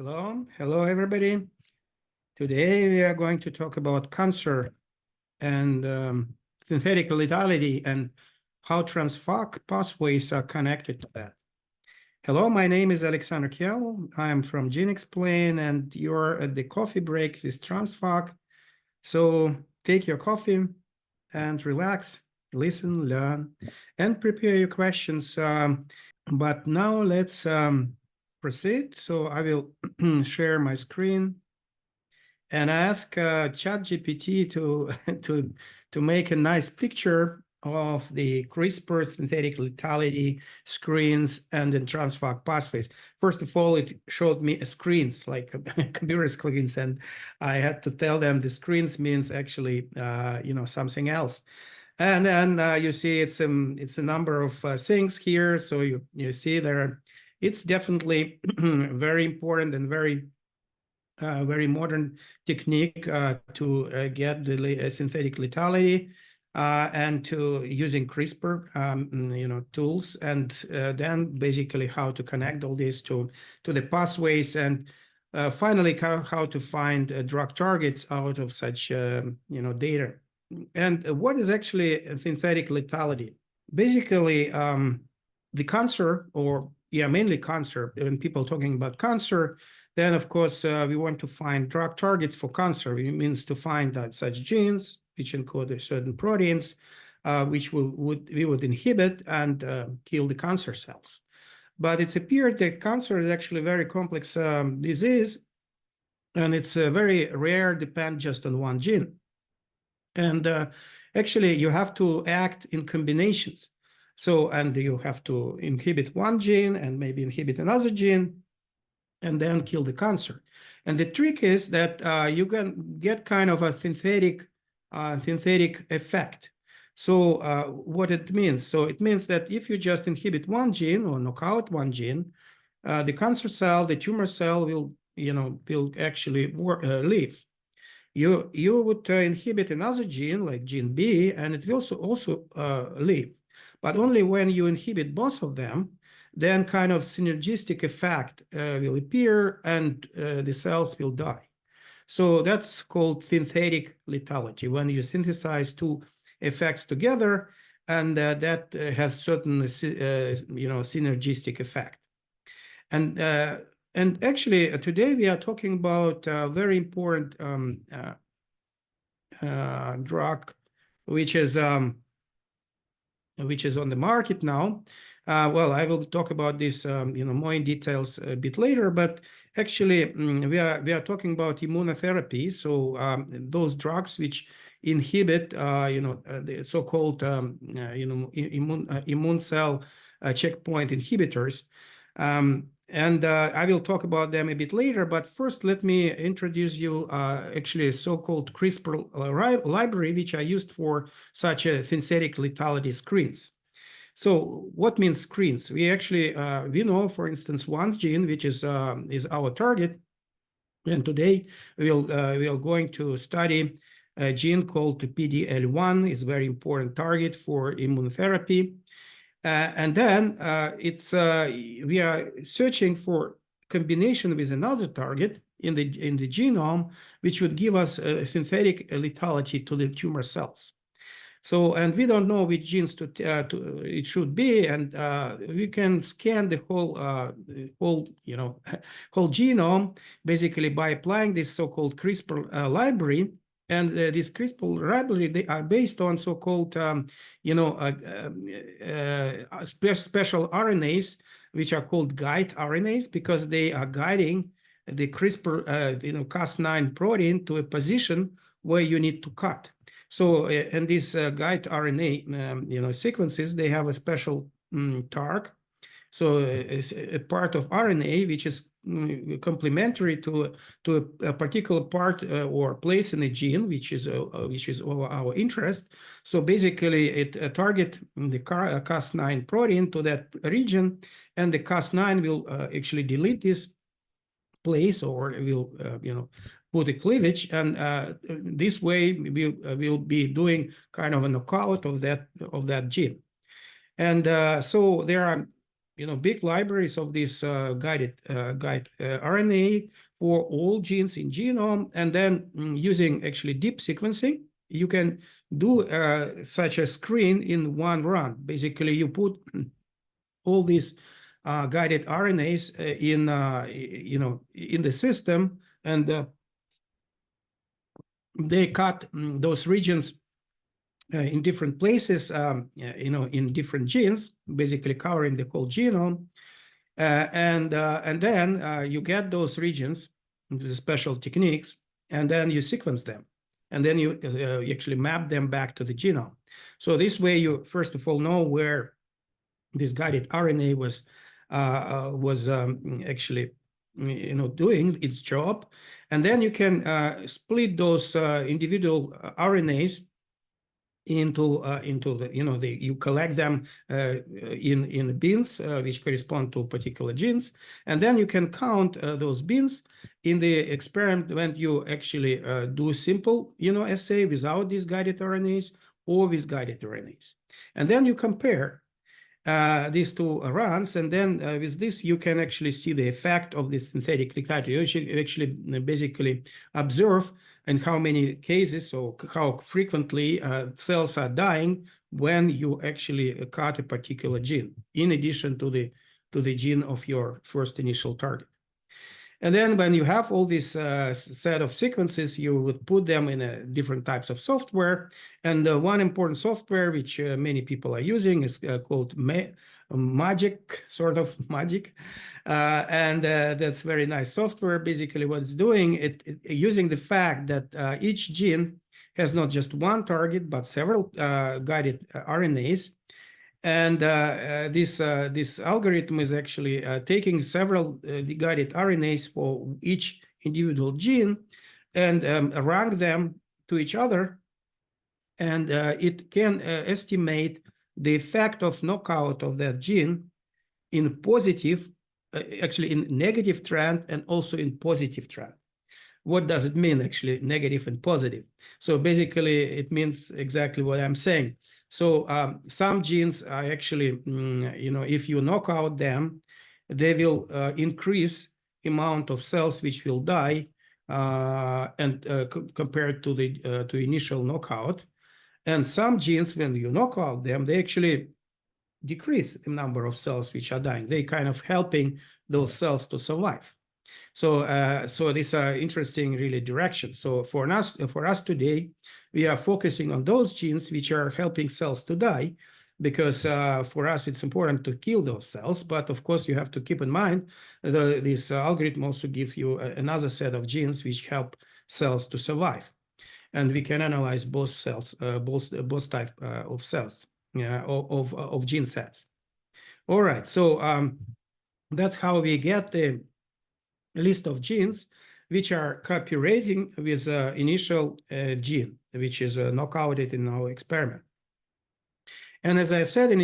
Hello everybody. Today we are going to talk about cancer and synthetic lethality and how TRANSFAC pathways are connected to that. Hello, my name is Alexander Kiel. I'm from geneXplain and you're at the coffee break with TRANSFAC. So take your coffee and relax, listen, learn, and prepare your questions. But now let's proceed. So I will share my screen and ask ChatGPT to make a nice picture of the CRISPR synthetic lethality screens and then TRANSFAC pathways. First of all, it showed me screens, like computer screens, and I had to tell them the screens means actually something else. And then you see it's a number of things here. So you see there, it's definitely very important and very modern technique to get the synthetic lethality and to using CRISPR tools, and then basically how to connect all this to the pathways, and finally how to find drug targets out of such data. And what is actually synthetic lethality? Basically, the cancer, or mainly cancer, when people talking about cancer, then of course we want to find drug targets for cancer. It means to find such genes which encode certain proteins which we would inhibit and kill the cancer cells. But it's appeared that cancer is actually a very complex disease, and it's very rare, depend just on one gene. And actually, you have to act in combinations. So, and you have to inhibit one gene and maybe inhibit another gene and then kill the cancer. And the trick is that you can get kind of a synthetic effect. So what it means? So it means that if you just inhibit one gene or knock out one gene, the cancer cell, the tumor cell will actually live. You would inhibit another gene like gene B, and it will also live, but only when you inhibit both of them, then kind of synergistic effect will appear and the cells will die. So that's called synthetic lethality, when you synthesize two effects together, and that has certain synergistic effect. And actually, today we are talking about a very important drug, which is on the market now. Well, I will talk about this, more in details a bit later. But actually, we are talking about immunotherapy. So those drugs which inhibit, the so-called, immune cell checkpoint inhibitors. And I will talk about them a bit later, but first let me introduce you actually a so-called CRISPR library, which I used for such a synthetic lethality screens. So what means screens? We actually, we know, for instance, one gene, which is our target. And today we are going to study a gene called PDL1, is a very important target for immunotherapy. And then we are searching for combination with another target in the genome, which would give us a synthetic lethality to the tumor cells. So, and we don't know which genes it should be, and we can scan the whole genome basically by applying this so-called CRISPR library. And this CRISPR library, they are based on so-called, special RNAs, which are called guide RNAs, because they are guiding the CRISPR, Cas9 protein to a position where you need to cut. So, and these guide RNA, sequences, they have a special TARG. So it's a part of RNA which is complementary to a particular part or place in a gene, which is our interest. So basically, it target the Cas9 protein to that region, and the Cas9 will actually delete this place, or will put a cleavage, and this way we'll be doing kind of a knockout of that gene. And so there are big libraries of this guide RNA for all genes in genome, and then using actually deep sequencing, you can do such a screen in one run. Basically, you put all these guided RNAs in the system, and they cut those regions in different places, in different genes, basically covering the whole genome. And then you get those regions into the special techniques, and then you sequence them. And then you actually map them back to the genome. So this way, you first of all know where this guided RNA was actually doing its job. And then you can split those individual RNAs into the you collect them in bins which correspond to particular genes, and then you can count those bins in the experiment when you actually do simple assay without these guided RNAs or with guided RNAs, and then you compare these two runs, and then with this you can actually see the effect of this synthetic lethality. You should actually basically observe in how many cases or how frequently cells are dying when you actually cut a particular gene, in addition to the gene of your first initial target. And then when you have all this set of sequences, you would put them in different types of software. And one important software which many people are using is called Magic, sort of Magic. And that's very nice software. Basically what it's doing, it using the fact that each gene has not just one target, but several guided RNAs. And this algorithm is actually taking several guided RNAs for each individual gene and rank them to each other. And it can estimate the effect of knockout of that gene in positive, actually in negative trend, and also in positive trend. What does it mean, actually, negative and positive? So basically, it means exactly what I'm saying. So some genes are actually, if you knock out them, they will increase amount of cells which will die and compared to the initial knockout. And some genes, when you knock out them, they actually decrease the number of cells which are dying. They kind of helping those cells to survive. So, so these are interesting, really, directions. So for us today, we are focusing on those genes which are helping cells to die, because for us it's important to kill those cells. But of course, you have to keep in mind that this algorithm also gives you another set of genes which help cells to survive, and we can analyze both cells, both type of cells, of gene sets. All right, so that's how we get the list of genes which are cooperating with initial gene, which is knockouted in our experiment. And as I said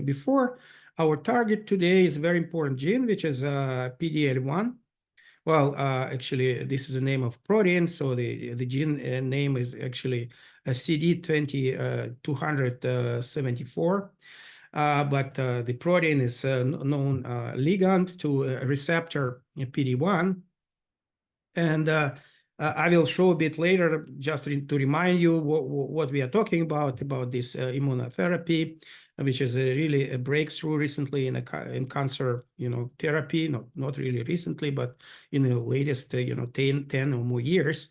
before, our target today is a very important gene, which is PDL1. Well, actually, this is the name of protein, so the gene name is actually CD274. But the protein is known ligand to a receptor PD1. And I will show a bit later, just to remind you what we are talking about this immunotherapy, which is really a breakthrough recently in cancer, therapy. Not really recently, but in the latest, 10 or more years.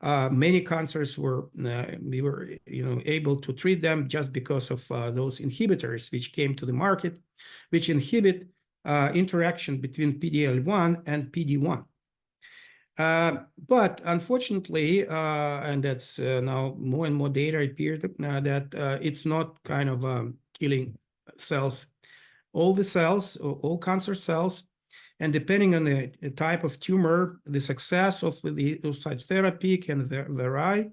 Many cancers we were able to treat them just because of those inhibitors which came to the market, which inhibit interaction between PDL1 and PD1. But unfortunately, and that's now more and more data appear that it's not kind of killing cells, all the cells, all cancer cells. And depending on the type of tumor, the success of the such therapy can vary.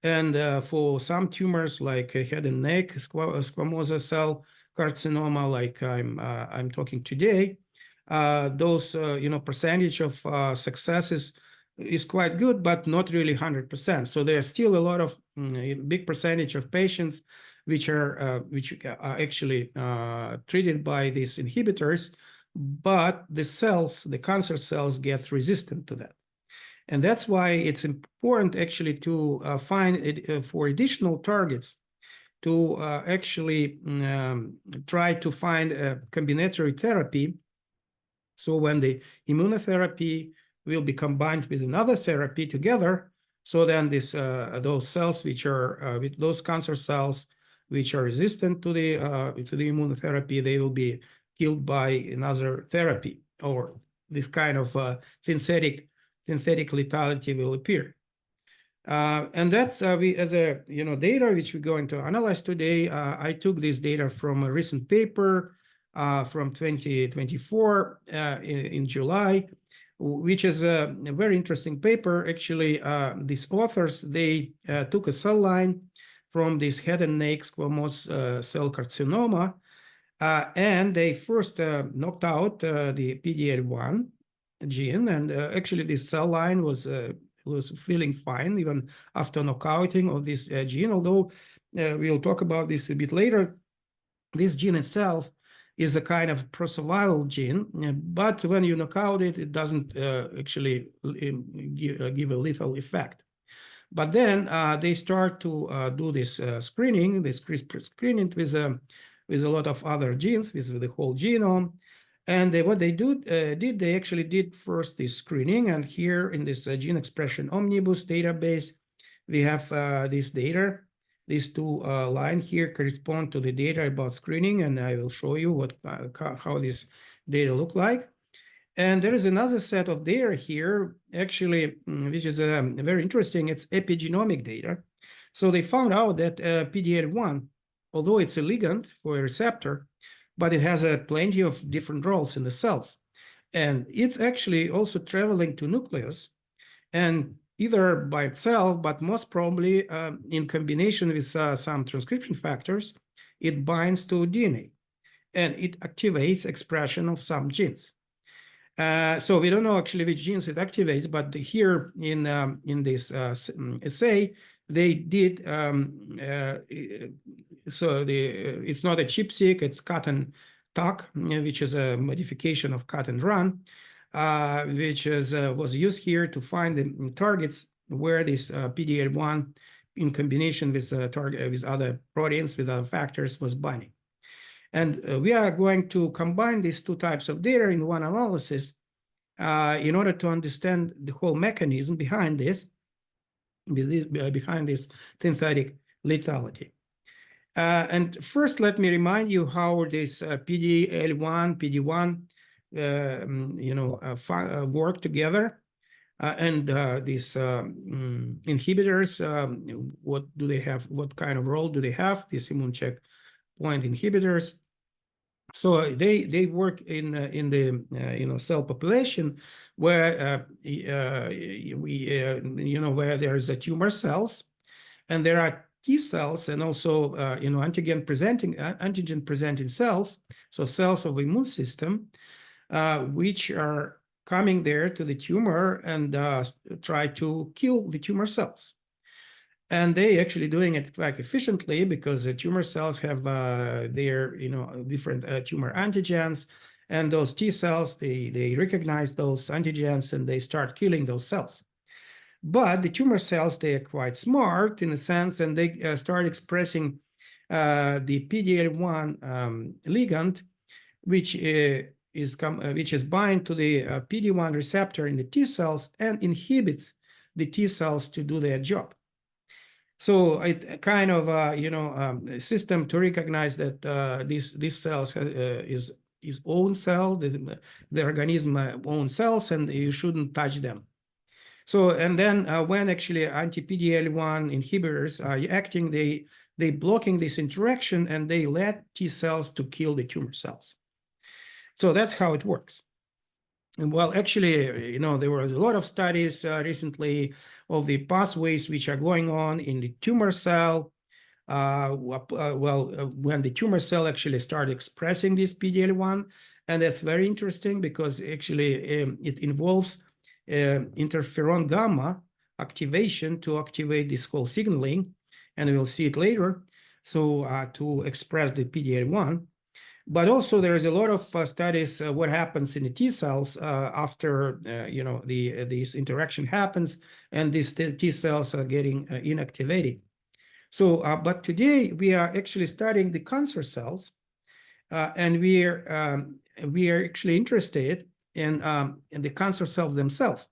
And for some tumors like head and neck, squamous cell carcinoma, like I'm talking today, those percentage of successes is quite good, but not really 100%. So there's still a lot of big percentage of patients which are actually treated by these inhibitors, but the cells, the cancer cells, get resistant to that. And that's why it's important actually to find it for additional targets to actually try to find a combinatory therapy. So when the immunotherapy will be combined with another therapy together, so then this those cells which are with those cancer cells which are resistant to the immunotherapy, they will be killed by another therapy, or this kind of synthetic lethality will appear. And that's we as a data which we're going to analyze today. I took this data from a recent paper from 2024 in July, which is a very interesting paper. Actually, these authors, they took a cell line from this head and neck squamous cell carcinoma, and they first knocked out the PD-L1 gene, and actually this cell line was feeling fine even after knockouting of this gene, although we'll talk about this a bit later. This gene itself is a kind of pro-survival gene, but when you knock out it, it doesn't actually give a lethal effect. But then they start to do this screening, this CRISPR screening with a lot of other genes, with the whole genome. And what they they actually did first this screening. And here in this gene expression omnibus database, we have this data. These two lines here correspond to the data about screening, and I will show you how this data look like. And there is another set of data here, actually, which is very interesting. It's epigenomic data. So they found out that PD-L1, although it's a ligand for a receptor, but it has plenty of different roles in the cells. And it's actually also traveling to nucleus, and either by itself, but most probably in combination with some transcription factors, it binds to DNA, and it activates expression of some genes. So we don't know actually which genes it activates, but here in this assay, they did, it's not a ChIP-seq, it's CUT&Tag, which is a modification of CUT&RUN, which was used here to find the targets where this PD-L1 in combination with with other proteins, with other factors, was binding. And we are going to combine these two types of data in one analysis in order to understand the whole mechanism behind this synthetic lethality. And first, let me remind you how this PD-L1, PD-1, work together. And these inhibitors, what do they have? What kind of role do they have? These immune checkpoint inhibitors. So they work in the cell population where where there is a tumor cells, and there are T cells, and also antigen presenting cells, so cells of the immune system, which are coming there to the tumor and try to kill the tumor cells. And they actually doing it quite efficiently, because the tumor cells have their different tumor antigens, and those T cells, they recognize those antigens and they start killing those cells. But the tumor cells, they are quite smart in a sense, and they start expressing the PD-L1 ligand, which is bind to the PD-1 receptor in the T cells and inhibits the T cells to do their job. So it kind of a system to recognize that these cells is own cell, the organism own cells, and you shouldn't touch them. So, and then when actually anti-PD-L1 inhibitors are acting, they blocking this interaction, and they let T cells to kill the tumor cells. So that's how it works. And well, actually, there were a lot of studies recently of the pathways which are going on in the tumor cell. When the tumor cell actually starts expressing this PD-L1, and that's very interesting, because actually it involves interferon gamma activation to activate this whole signaling, and we'll see it later. so to express the PDL1. But also there is a lot of studies what happens in the T cells after this interaction happens, and these T cells are getting inactivated. So, but today we are actually studying the cancer cells, and we are actually interested in the cancer cells themselves.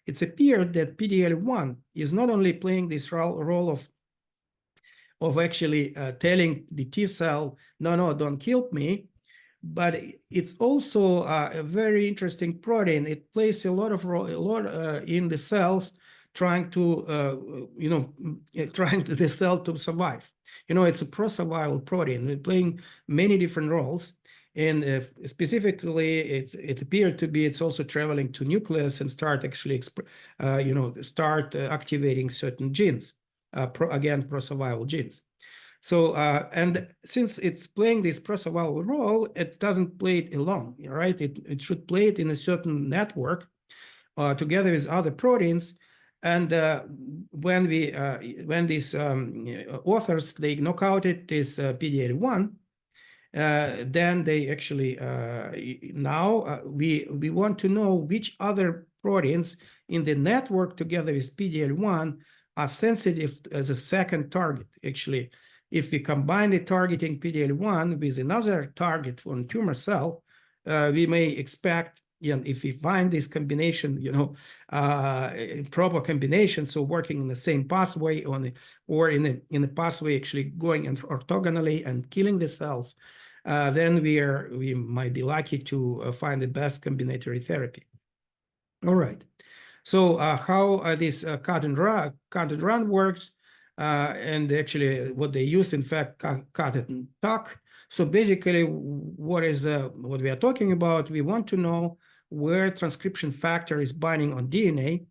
It's appeared that PDL1 is not only playing this role of actually telling the T cell, no, don't kill me, but it's also a very interesting protein. It plays a lot in the cells, trying to the cell to survive. It's a pro-survival protein. It's playing many different roles, and specifically, it appeared to be it's also traveling to nucleus and start actually activating certain genes. Again, pro-survival genes. So, and since it's playing this pro-survival role, it doesn't play it alone, right? It should play it in a certain network together with other proteins. And when these authors, they knock out this PDL1, then they actually, now we want to know which other proteins in the network together with PDL1 are sensitive as a second target. Actually, if we combine the targeting PDL1 with another target on tumor cell, we may expect, if we find this combination, proper combination, so working in the same pathway or in a pathway actually going orthogonally and killing the cells, then we might be lucky to find the best combinatory therapy. All right. So how this CUT&RUN works, and actually what they use, in fact, CUT&TAC. So basically, what we are talking about, we want to know where transcription factor is binding on DNA,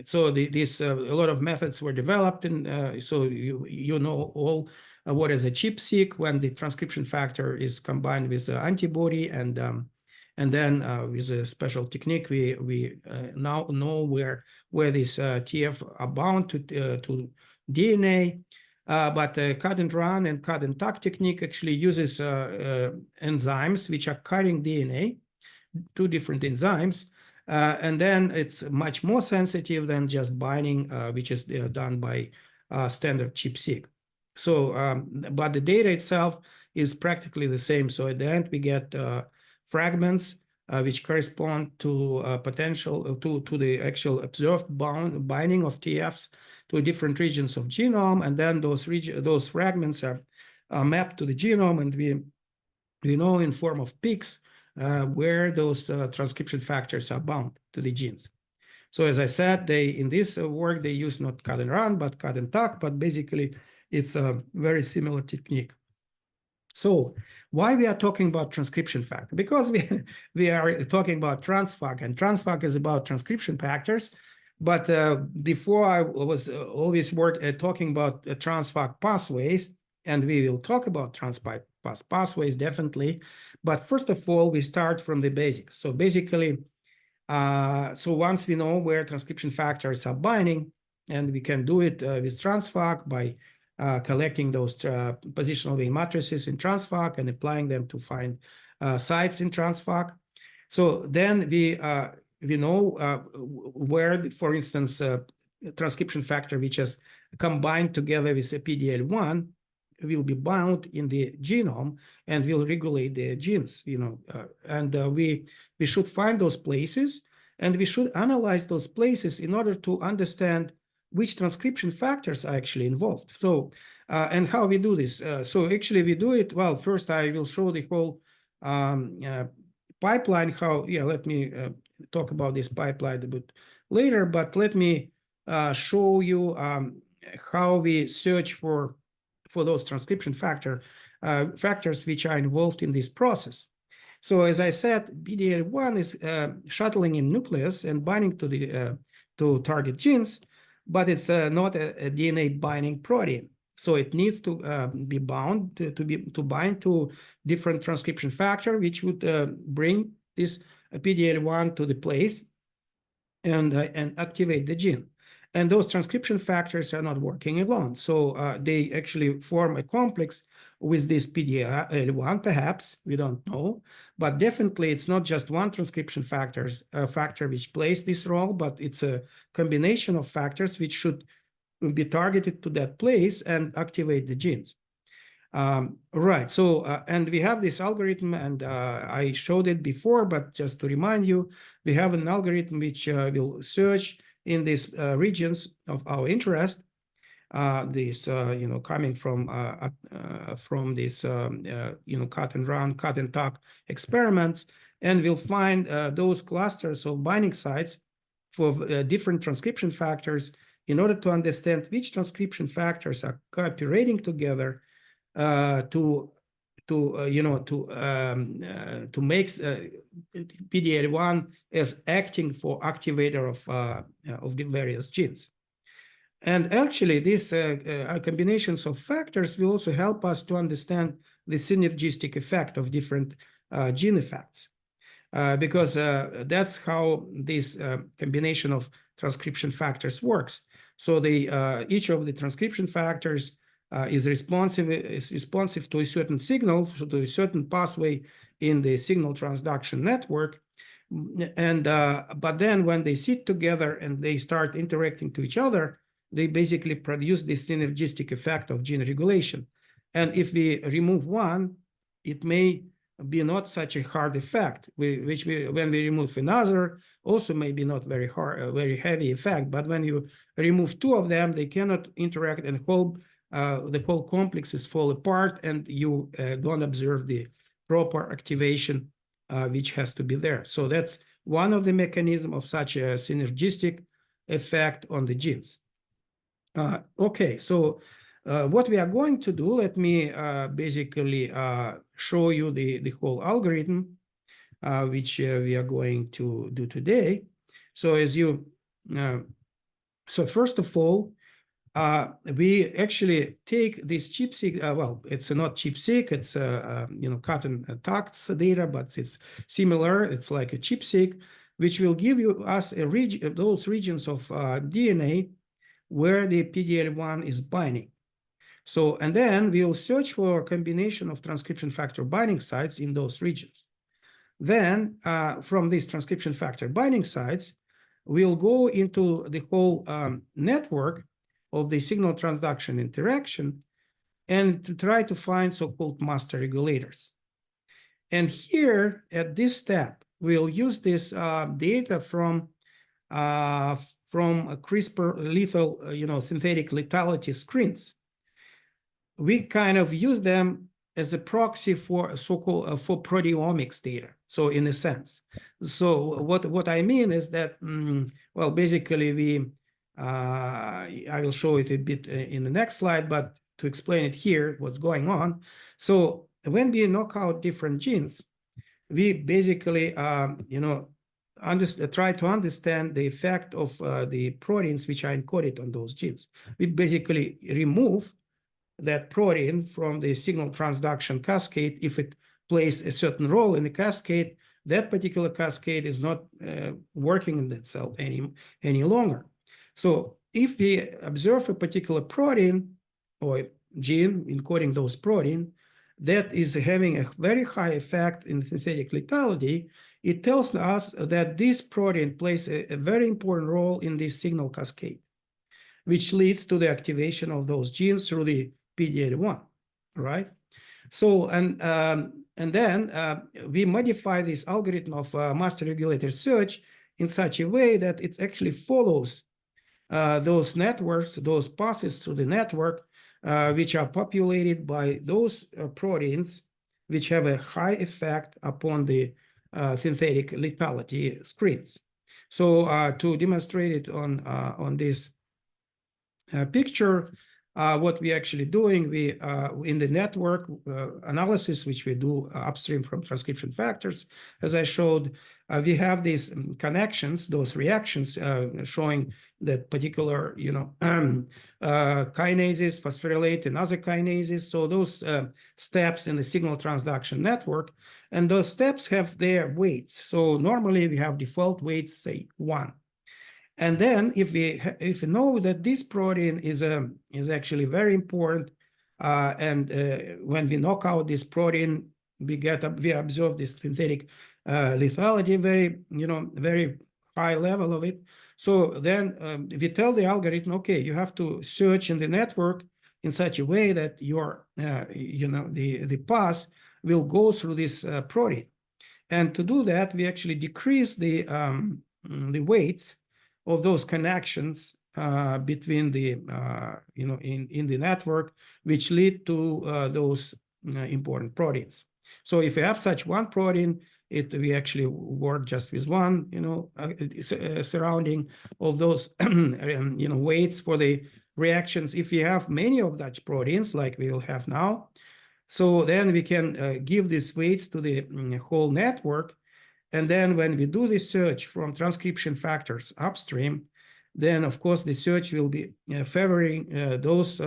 so a lot of methods were developed, and so you know all what is a ChIP-seq when the transcription factor is combined with the antibody, and then with a special technique, we now know where these TF are bound to DNA. But the CUT&RUN and CUT&TAC technique actually uses enzymes which are cutting DNA, two different enzymes, and then it's much more sensitive than just binding, which is done by standard ChIP-seq. So, but the data itself is practically the same. So at the end, we get fragments which correspond to potential to the actual observed binding of TFs to different regions of genome, and then those fragments are mapped to the genome, and we know in form of peaks where those transcription factors are bound to the genes. So as I said, in this work they use not CUT&RUN but CUT&TAC, but basically it's a very similar technique. So why we are talking about transcription factor? Because we are talking about TRANSFAC, and TRANSFAC is about transcription factors. But before I was always talking about TRANSFAC pathways, and we will talk about TRANSFAC pathways definitely. But first of all, we start from the basics. So basically, so once we know where transcription factors are binding, and we can do it with TRANSFAC by collecting those positional wave matrices in TRANSFAC and applying them to find sites in TRANSFAC. So then we know where, for instance, transcription factor which is combined together with a PDL1 will be bound in the genome and will regulate the genes, and we should find those places, and we should analyze those places in order to understand which transcription factors are actually involved. So, and how we do this. So actually we do it, well, first I will show the whole pipeline, let me talk about this pipeline a bit later, but let me show you how we search for those transcription factors which are involved in this process. So as I said, PDL1 is shuttling in nucleus and binding to the to target genes, but it's not a DNA binding protein. So it needs to be bound to bind to different transcription factor, which would bring this PDL1 to the place and activate the gene. And those transcription factors are not working alone. So they actually form a complex with this PDL1, perhaps, we don't know. But definitely it's not just one transcription factor which plays this role, but it's a combination of factors which should be targeted to that place and activate the genes. Right, so, and we have this algorithm, and I showed it before, but just to remind you, we have an algorithm which will search in these regions of our interest, coming from this, CUT&RUN, CUT&TAG experiments, and we'll find those clusters of binding sites for different transcription factors in order to understand which transcription factors are cooperating together to make PDL1 as acting for activator of the various genes. And actually, these combinations of factors will also help us to understand the synergistic effect of different gene effects, because that's how this combination of transcription factors works. So each of the transcription factors is responsive to a certain signal, to a certain pathway in the signal transduction network. And but then when they sit together and they start interacting to each other, they basically produce this synergistic effect of gene regulation. And if we remove one, it may be not such a hard effect, when we remove another, also maybe not very hard, very heavy effect. But when you remove two of them, they cannot interact, and the whole complexes fall apart, and you don't observe the proper activation which has to be there. So that's one of the mechanisms of such a synergistic effect on the genes. Okay, so what we are going to do, let me basically show you the whole algorithm, which we are going to do today. So so first of all, we actually take this ChIP-seq, well, it's not ChIP-seq, it's CUT&TAG data, but it's similar. It's like a ChIP-seq, which will give us those regions of DNA where the PDL1 is binding. So, and then we will search for a combination of transcription factor binding sites in those regions. Then, from these transcription factor binding sites, we'll go into the whole network of the signal transduction interaction and to try to find so-called master regulators. And here, at this step, we'll use this data from CRISPR lethal, synthetic lethality screens. We kind of use them as a proxy for so-called for proteomics data. So in a sense, so what I mean is that, well, basically I will show it a bit in the next slide, but to explain it here, what's going on. So when we knock out different genes, we basically, try to understand the effect of the proteins which are encoded on those genes. We basically remove that protein from the signal transduction cascade. If it plays a certain role in the cascade, that particular cascade is not working in that cell any longer. So if we observe a particular protein or gene encoding those proteins that is having a very high effect in synthetic lethality, it tells us that this protein plays a very important role in this signal cascade, which leads to the activation of those genes through the PDL1, right? So, and then we modify this algorithm of master regulator search in such a way that it actually follows those networks, those passes through the network, which are populated by those proteins which have a high effect upon the synthetic lethality screens. So to demonstrate it on this picture, what we're actually doing, we in the network analysis, which we do upstream from transcription factors, as I showed, we have these connections, those reactions showing that particular, kinases, phosphorylate and other kinases. So those steps in the signal transduction network, and those steps have their weights. So normally we have default weights, say 1. And then if we know that this protein is actually very important, and when we knock out this protein, we observe this synthetic lethality, very high level of it. So then we tell the algorithm, okay, you have to search in the network in such a way that your the pass will go through this protein. And to do that, we actually decrease the weights of those connections between the in the network, which lead to those important proteins. So if you have such one protein, we actually work just with one surrounding of those weights for the reactions. If you have many of such proteins, like we will have now, so then we can give these weights to the whole network. And then when we do the search from transcription factors upstream, then of course the search will be favoring those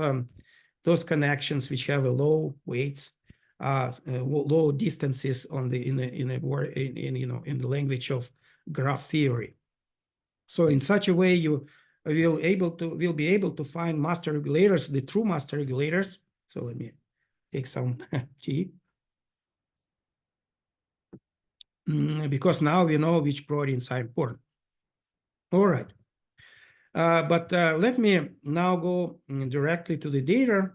connections which have a low weights, low distances on the in the language of graph theory. So in such a way, you will be able to find master regulators, the true master regulators. So let me take some tea. Because now we know which proteins are important. All right. But let me now go directly to the data.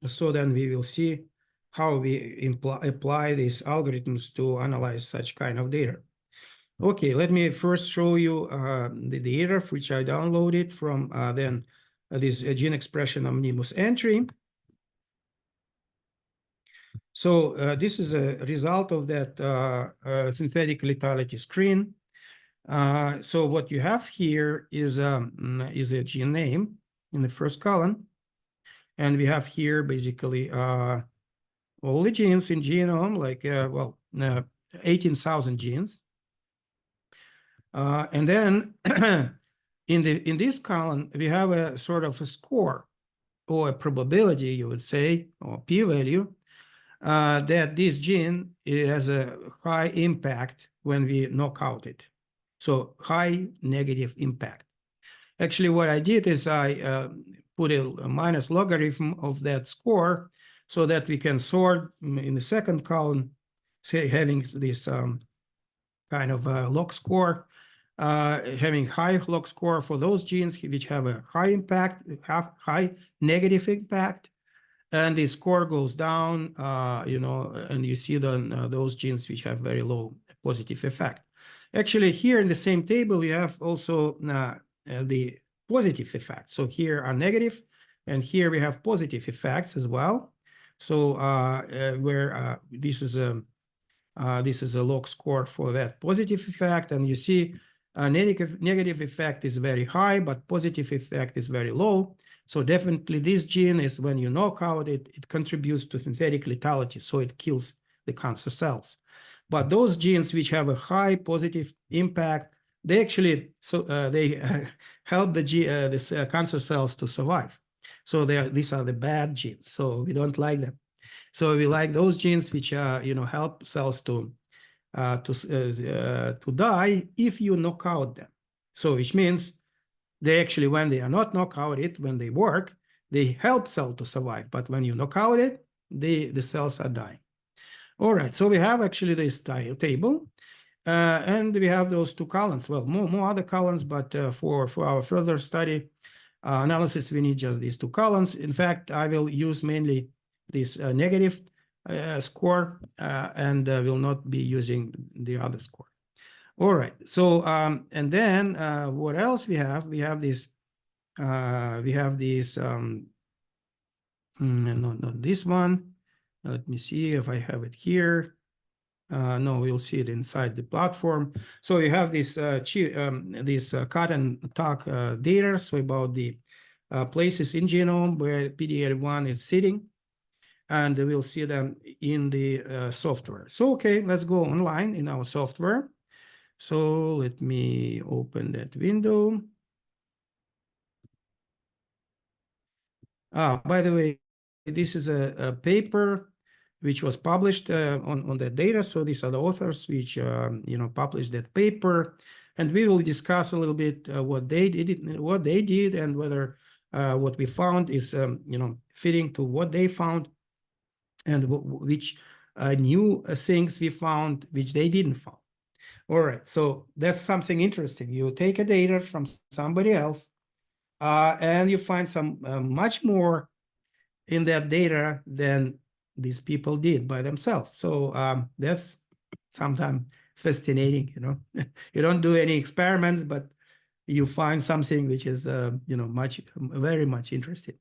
So then we will see how we apply these algorithms to analyze such kind of data. Okay, let me first show you the data which I downloaded from this gene expression omnibus entry. So this is a result of that synthetic lethality screen. So what you have here is a gene name in the first column. And we have here basically all the genes in genome, like, 18,000 genes. And then in this column, we have a sort of a score or a probability, you would say, or p-value, that this gene has a high impact when we knock out it. So high negative impact. Actually, what I did is I put a minus logarithm of that score so that we can sort in the second column, say having this kind of log score, having high log score for those genes which have a high impact, have high negative impact, and the score goes down, and you see those genes which have very low positive effect. Actually, here in the same table, you have also the positive effects. So here are negative, and here we have positive effects as well. So where this is a log score for that positive effect, and you see negative effect is very high, but positive effect is very low. So definitely this gene is, when you knock out it contributes to synthetic lethality, so it kills the cancer cells. But those genes which have a high positive impact, they actually help the cancer cells to survive. So these are the bad genes. So we don't like them. So we like those genes which help cells to die if you knock out them. So which means they actually, when they are not knock out it, when they work, they help cell to survive. But when you knock out it, the cells are dying. All right, so we have actually this table, and we have those two columns. Well, more other columns, but for our further study analysis, we need just these two columns. In fact, I will use mainly this negative score and will not be using the other score. All right, so and then what else we have? We have this. Not this one. Let me see if I have it here. No, we'll see it inside the platform. So we have this CUT&TAG data, so about the places in genome where PD-L1 is sitting, and we'll see them in the software. So okay, let's go online in our software. So let me open that window. By the way, this is a paper which was published on that data. So these are the authors which published that paper, And we will discuss a little bit what they did, and whether what we found is fitting to what they found, and which new things we found which they didn't find. All right, so that's something interesting. You take a data from somebody else, and you find some much more in that data than these people did by themselves. So that's sometimes fascinating, You don't do any experiments, but you find something which is, very much interesting.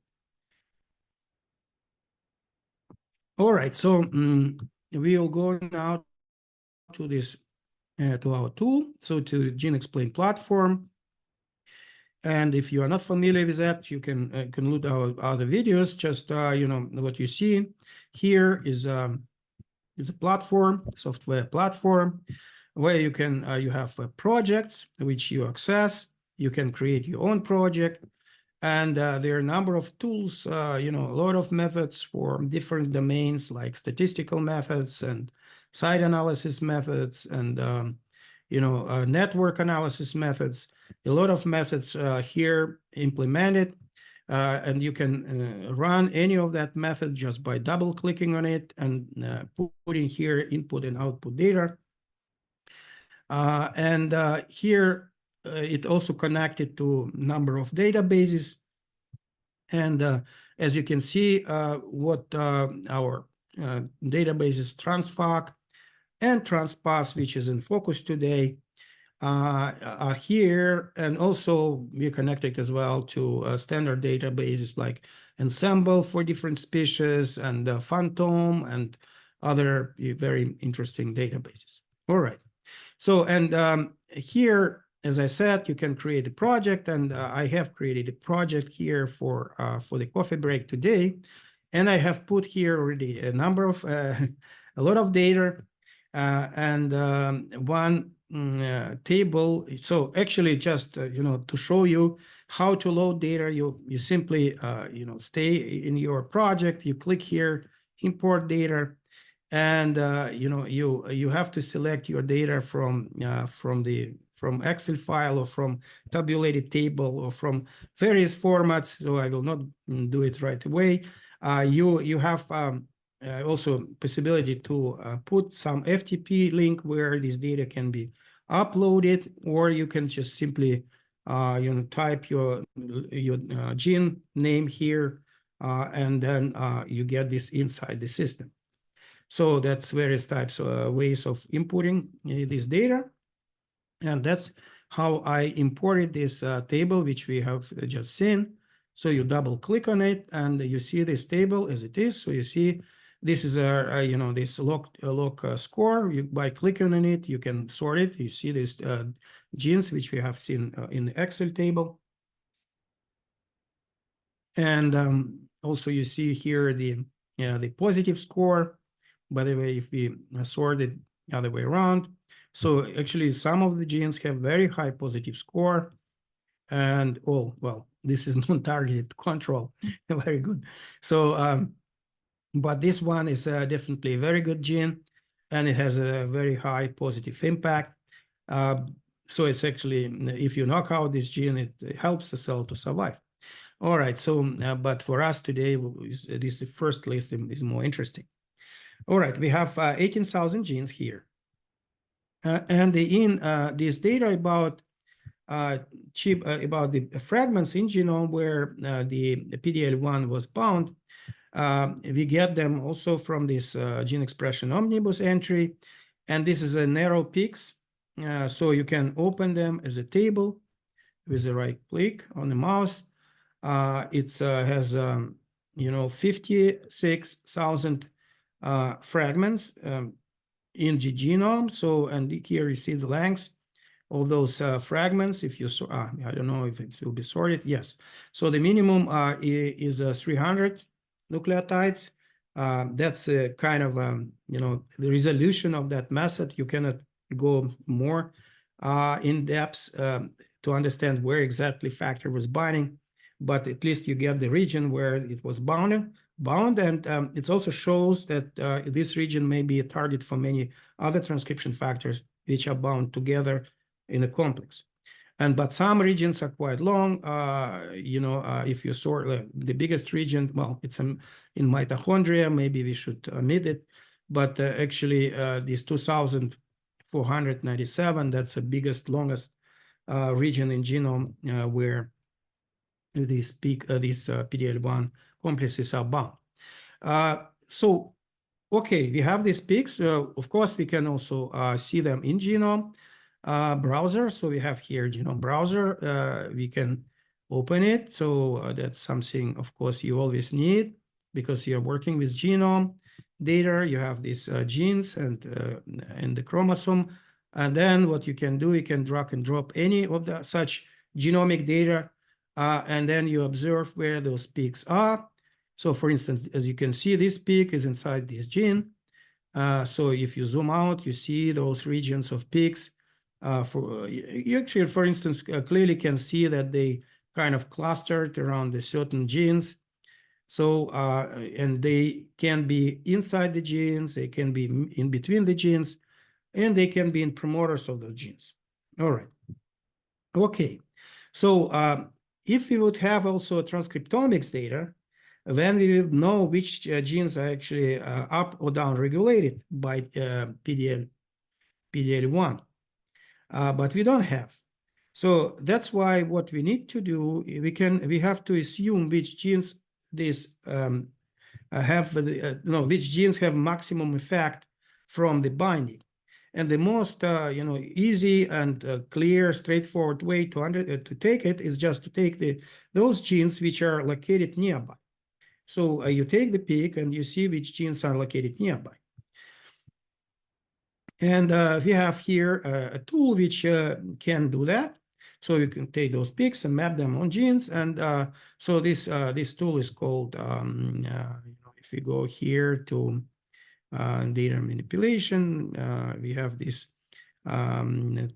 All right, so we will go now to this, to our tool, so to geneXplain platform. And if you are not familiar with that, you can look at our other videos. Just what you see here is a platform, software platform, where you can you have projects which you access. You can create your own project, and there are a number of tools. A lot of methods for different domains, like statistical methods and site analysis methods, and network analysis methods. A lot of methods here implemented, and you can run any of that method just by double clicking on it and putting here input and output data. And here it also connected to a number of databases. And as you can see, what our databases TRANSFAC and TransPass, which is in focus today, are here. And also we're connected as well to standard databases like Ensemble for different species, and Phantom, and other very interesting databases. All right. So, and here, as I said, you can create a project, and I have created a project here for the coffee break today. And I have put here already a number of, a lot of data, and one table. So actually, just to show you how to load data, you simply stay in your project. You click here, import data, and you have to select your data from Excel file, or from tabulated table, or from various formats. So I will not do it right away. You have also possibility to put some FTP link where this data can be uploaded, or you can just simply type your gene name here, and then you get this inside the system. So that's various types of ways of inputting this data. And that's how I imported this table, which we have just seen. So you double click on it, and you see this table as it is. So you see this is this log score. By clicking on it, you can sort it. You see these genes which we have seen in the Excel table. And also you see here the positive score. By the way, if we sort it the other way around, so actually some of the genes have very high positive score, and well, this is non-targeted control. Very good. So but this one is definitely a very good gene, and it has a very high positive impact. So it's actually, if you knock out this gene, it helps the cell to survive. All right, so but for us today, this first list is more interesting. All right, we have 18,000 genes here. And in this data about ChIP, about the fragments in genome where the PDL1 was bound, we get them also from this gene expression omnibus entry. And this is a narrow peaks. So you can open them as a table with the right click on the mouse. It has 56,000 fragments in the genome. So, and here you see the lengths of those fragments. If you I don't know if it will be sorted. Yes. So the minimum is 300 nucleotides. That's kind of the resolution of that method. You cannot go more in depth to understand where exactly factor was binding, but at least you get the region where it was bound, and it also shows that this region may be a target for many other transcription factors which are bound together in a complex. But some regions are quite long. If you sort the biggest region, well, it's in mitochondria. Maybe we should omit it. But actually, this 2,497, that's the biggest, longest region in genome where these PDL1 complexes are bound. So, okay, we have these peaks. Of course, we can also see them in genome browser. So we have here genome browser. We can open it. So that's something, of course, you always need because you're working with genome data. You have these genes and the chromosome. And then what you can do, you can drag and drop any of the such genomic data. And then you observe where those peaks are. So for instance, as you can see, this peak is inside this gene. So if you zoom out, you see those regions of peaks. You actually, for instance, clearly can see that they kind of clustered around the certain genes. So, and they can be inside the genes, they can be in between the genes, and they can be in promoters of the genes. All right. Okay. So if we would have also transcriptomics data, then we will know which genes are actually up or down regulated by PDL1. But we don't have. So that's why what we need to do, we have to assume which genes which genes have maximum effect from the binding. And the most easy and clear, straightforward way to take it is just to take those genes which are located nearby. So you take the peak and you see which genes are located nearby. And we have here a tool which can do that. So you can take those peaks and map them on genes. And so this tool is called, if we go here to data manipulation, we have this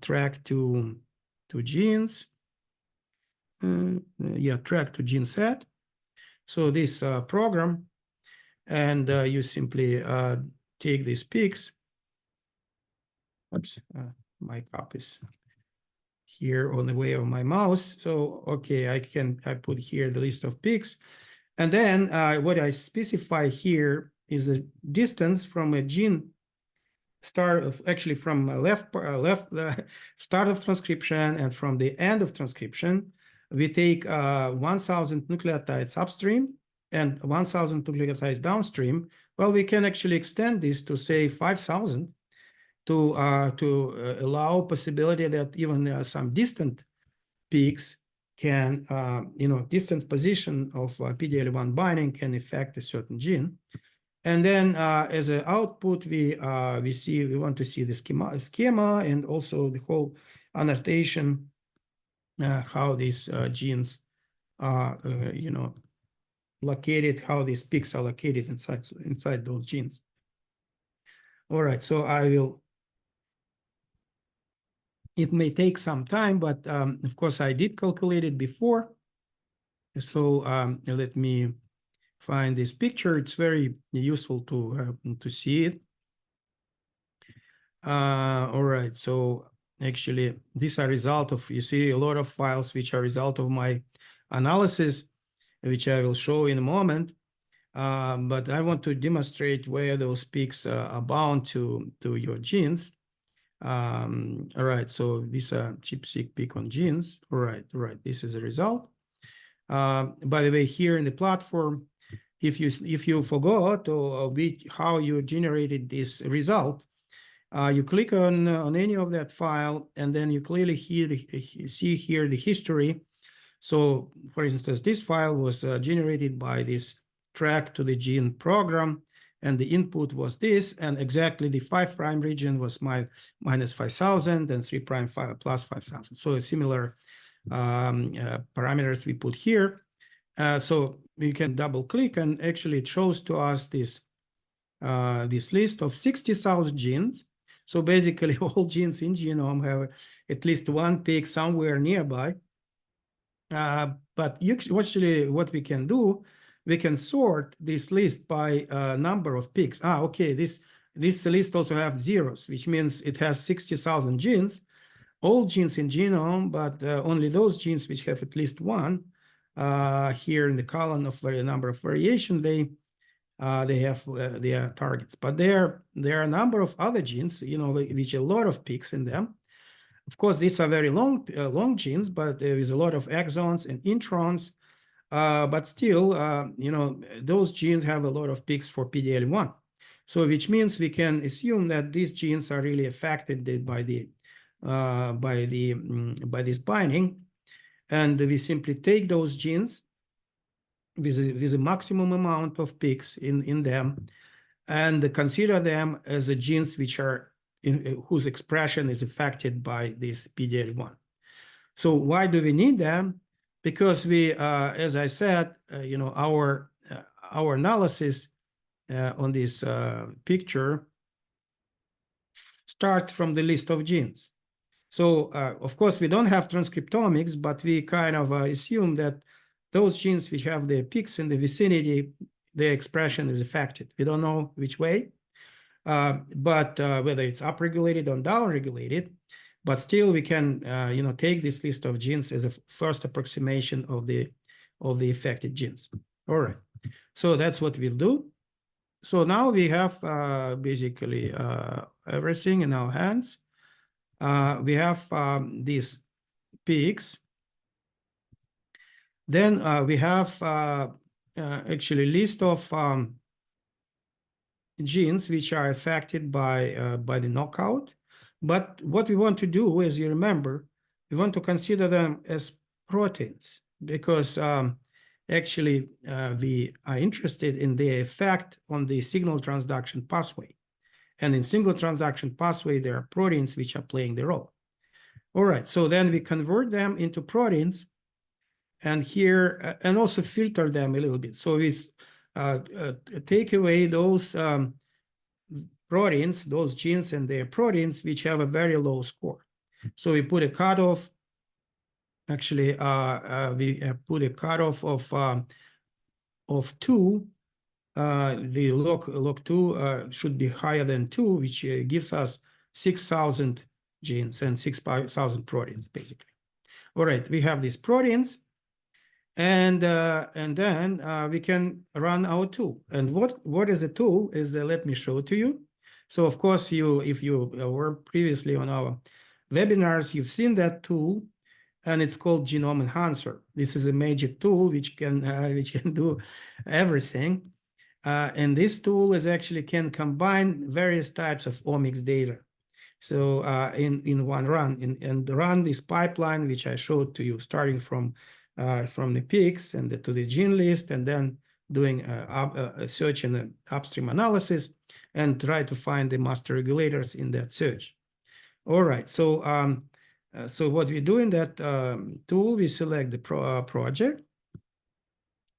track to genes. Track to gene set. So this program, and you simply take these peaks. Oops, my cup is here on the way of my mouse. So, okay, I put here the list of peaks. And then what I specify here is a distance from a gene start of, actually from the start of transcription and from the end of transcription. We take 1,000 nucleotides upstream and 1,000 nucleotides downstream. Well, we can actually extend this to say 5,000 to allow possibility that even some distant peaks can, distant position of PDL1 binding can affect a certain gene. And then as an output, we want to see the schema and also the whole annotation, how these genes are, located, how these peaks are located inside those genes. All right, so it may take some time, but of course I did calculate it before. So let me find this picture. It's very useful to see it. All right, so actually these are result of, you see a lot of files which are result of my analysis, which I will show in a moment. But I want to demonstrate where those peaks are bound to your genes. All right, so these are ChIP-seq peak on genes. All right, this is a result. By the way, here in the platform, if you forgot how you generated this result, you click on any of that file, and then you clearly see here the history. So, for instance, this file was generated by this track to the gene program, and the input was this, and exactly the 5' region was minus 5,000 and 3' plus 5,000. So a similar parameters we put here. So we can double click, and actually it shows to us this list of 60,000 genes. So basically all genes in genome have at least one peak somewhere nearby. But actually what we can do, we can sort this list by number of peaks. Okay, this list also have zeros, which means it has 60,000 genes. all genes in genome, but only those genes which have at least one. Here in the column of the number of variation, they have their targets. But there are a number of other genes, which a lot of peaks in them. Of course, these are very long genes, but there is a lot of exons and introns. But still, those genes have a lot of peaks for PDL1. So which means we can assume that these genes are really affected by this binding, and we simply take those genes with a maximum amount of peaks in them, and consider them as the genes which are whose expression is affected by this PDL1. So why do we need them? Because we, as I said, our analysis on this picture start from the list of genes. So of course we don't have transcriptomics, but we kind of assume that those genes which have their peaks in the vicinity, their expression is affected. We don't know which way, but whether it's upregulated or downregulated. But still, we can take this list of genes as a first approximation of the affected genes. All right, so that's what we'll do. So now we have basically everything in our hands. We have these peaks. Then we have actually list of genes which are affected by the knockout. But what we want to do, as you remember, we want to consider them as proteins, because actually we are interested in the effect on the signal transduction pathway. And in signal transduction pathway, there are proteins which are playing the role. All right, so then we convert them into proteins, and here, and also filter them a little bit. So we take away those proteins, those genes and their proteins which have a very low score. So we put a cutoff. Actually, we put a cutoff of 2. The log 2 should be higher than 2, which gives us 6,000 genes and 6,000 proteins, basically. All right, we have these proteins, and then we can run our tool. And what is the tool? Is let me show it to you. So of course, if you were previously on our webinars, you've seen that tool, and it's called Genome Enhancer. This is a magic tool which can do everything. And this tool actually can combine various types of omics data. So in one run, and run this pipeline which I showed to you, starting from the peaks and to the gene list, and then doing a search and an upstream analysis, and try to find the master regulators in that search. All right, so so what we do in that tool, we select the project,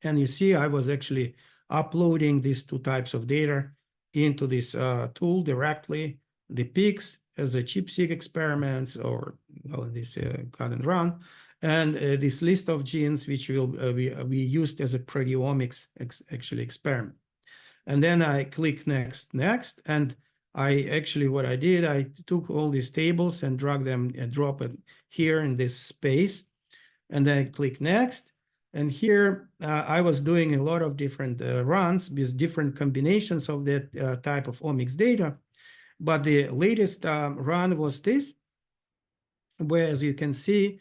and you see I was actually uploading these 2 types of data into this tool directly, the peaks as the ChIP-seq experiments, or this CUT&RUN, and this list of genes which will be used as a proteomics experiment. And then I click next, and what I did, I took all these tables and drag them and drop it here in this space, and then I click next. And here I was doing a lot of different runs with different combinations of that type of omics data. But the latest run was this, where, as you can see,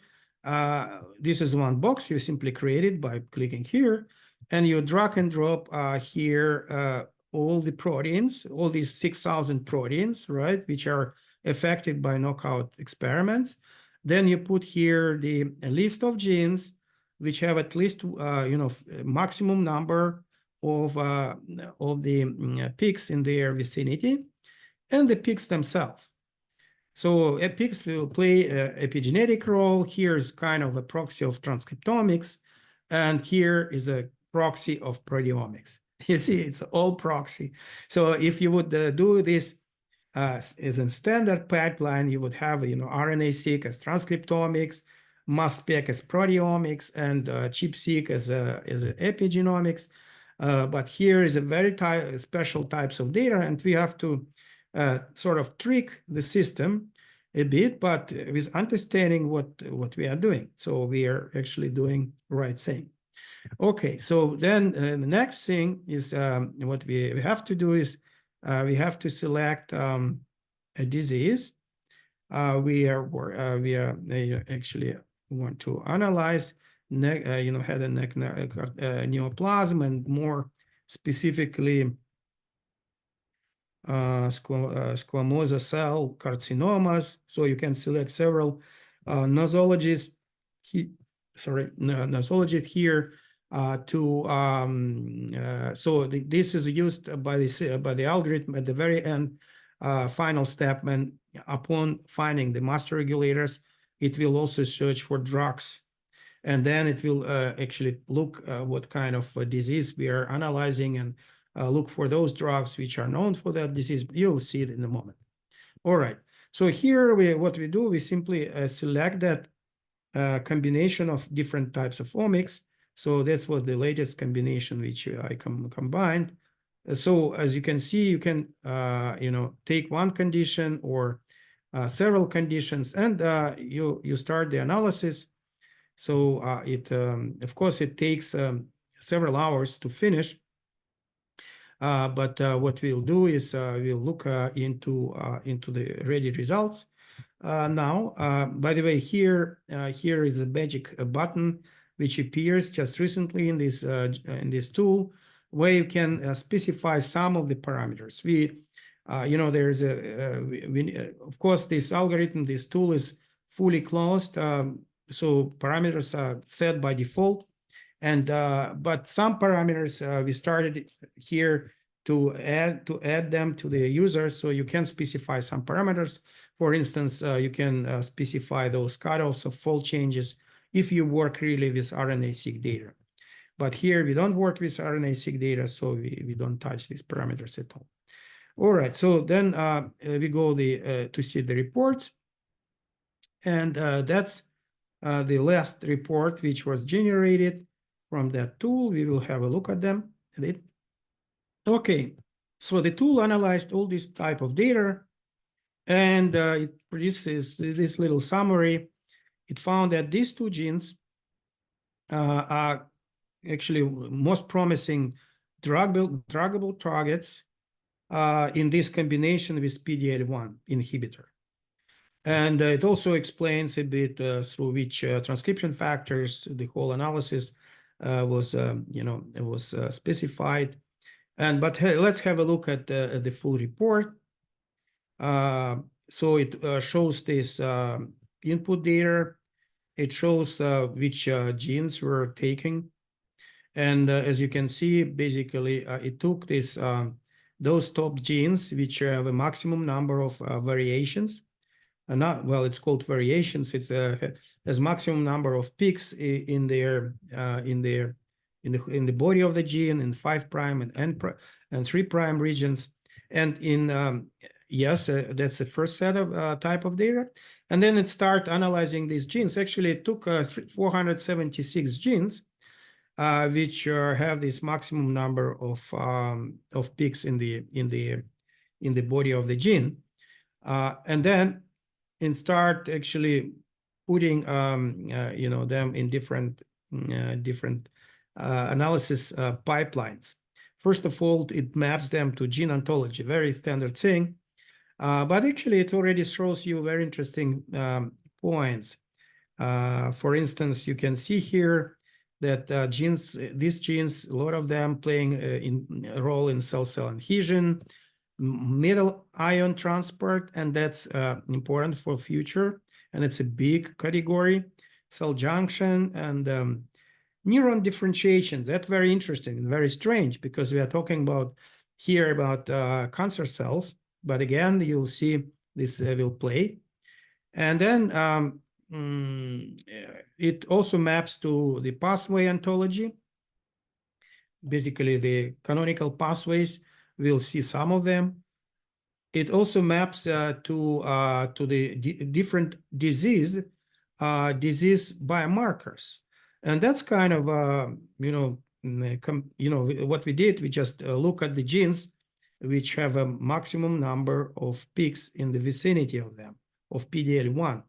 this is one box you simply created by clicking here, and you drag and drop here all the proteins, all these 6,000 proteins, right, which are affected by knockout experiments. Then you put here the list of genes which have at least maximum number of the peaks in their vicinity, and the peaks themselves. So peaks will play an epigenetic role. Here's kind of a proxy of transcriptomics, and here is a proxy of proteomics. You see, it's all proxy. So if you would do this as a standard pipeline, you would have RNA-seq as transcriptomics, MSigDB as proteomics, and ChIP-seq as epigenomics. But here is a very special types of data, and we have to sort of trick the system a bit, but with understanding what we are doing. So we are actually doing the right thing. Okay, so then the next thing is what we have to do is we have to select a disease. We actually want to analyze head and neck neoplasm, and more specifically squamous cell carcinomas. So you can select several nosologies. Nosologies here so this is used by the algorithm at the very end, final step, and upon finding the master regulators, it will also search for drugs, and then it will actually look what kind of disease we are analyzing, and look for those drugs which are known for that disease. You'll see it in a moment. All right. So here what we do, we simply select that combination of different types of omics. So this was the latest combination which I combined. So as you can see, you can take one condition or several conditions, and you start the analysis. So of course it takes several hours to finish. But what we'll do is we'll look into the ready results. Now, by the way, here is a magic button which appears just recently in this tool, where you can specify some of the parameters. There's of course, this algorithm, this tool is fully closed, so parameters are set by default, and but some parameters we started here to add them to the user, so you can specify some parameters. For instance, you can specify those cutoffs of fold changes if you work really with RNA-seq data. But here we don't work with RNA-seq data, so we don't touch these parameters at all. All right, so then we go to see the reports, and that's the last report which was generated from that tool. We will have a look at them. Okay, so the tool analyzed all this type of data, and it produces this little summary. It found that these two genes are actually most promising druggable targets in this combination with PD-L1 inhibitor. And it also explains a bit through which transcription factors the whole analysis was specified. But hey, let's have a look at the full report. So it shows this input data. It shows which genes were taken. And as you can see, basically, it took those top genes, which have a maximum number of variations. It's called variations. It's has maximum number of peaks in the body of the gene, in 5' and 3' regions. And in yes, that's the first set of type of data. And then it started analyzing these genes. Actually, it took 476 genes, which have this maximum number of peaks in the body of the gene, and then start actually putting them in different analysis pipelines. First of all, it maps them to gene ontology, very standard thing. But actually, it already shows you very interesting points. For instance, you can see here that these genes, a lot of them playing a role in cell-cell adhesion, metal ion transport, and that's important for future. And it's a big category. Cell junction and neuron differentiation. That's very interesting and very strange, because we are talking about cancer cells. But again, you'll see this will play. And then it also maps to the pathway ontology. Basically, the canonical pathways, we'll see some of them. It also maps to the different disease biomarkers. And that's kind of, what we did, we just look at the genes which have a maximum number of peaks in the vicinity of them. of PDL1.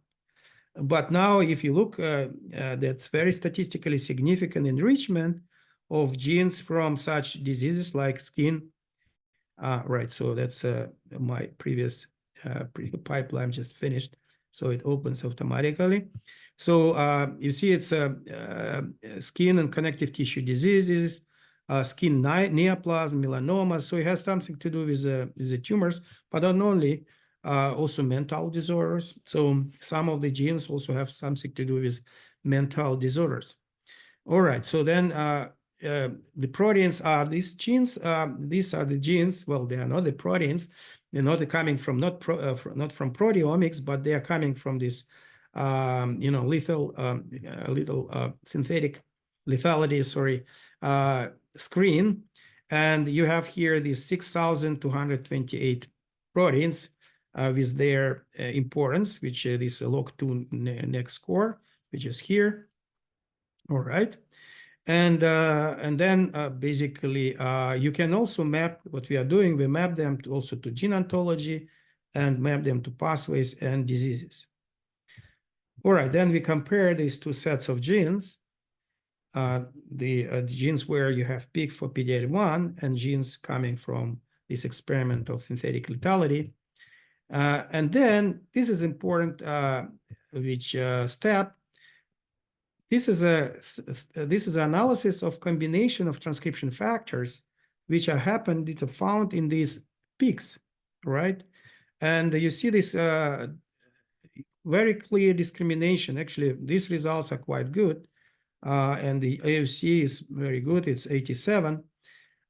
But now, if you look, that's very statistically significant enrichment of genes from such diseases like skin. Right, so that's my previous pipeline just finished, so it opens automatically. So you see it's skin and connective tissue diseases, skin neoplasm, melanoma. So it has something to do with the tumors, but not only, also mental disorders. So some of the genes also have something to do with mental disorders. All right, so then the proteins are these genes. These are the genes. Well, they are not the proteins. They're not coming from not from proteomics, but they are coming from this little synthetic lethality, screen. And you have here these 6,228 proteins with their importance, which this log2 next score, which is here. All right. And then basically you can also map what we are doing. We map them also to gene ontology and map them to pathways and diseases. All right, then we compare these two sets of genes, the genes where you have peak for PDL1 and genes coming from this experiment of synthetic lethality. And then this is important, which step. This is an analysis of combination of transcription factors, which are found in these peaks, right? And you see this very clear discrimination. Actually, these results are quite good, and the AUC is very good. It's 87.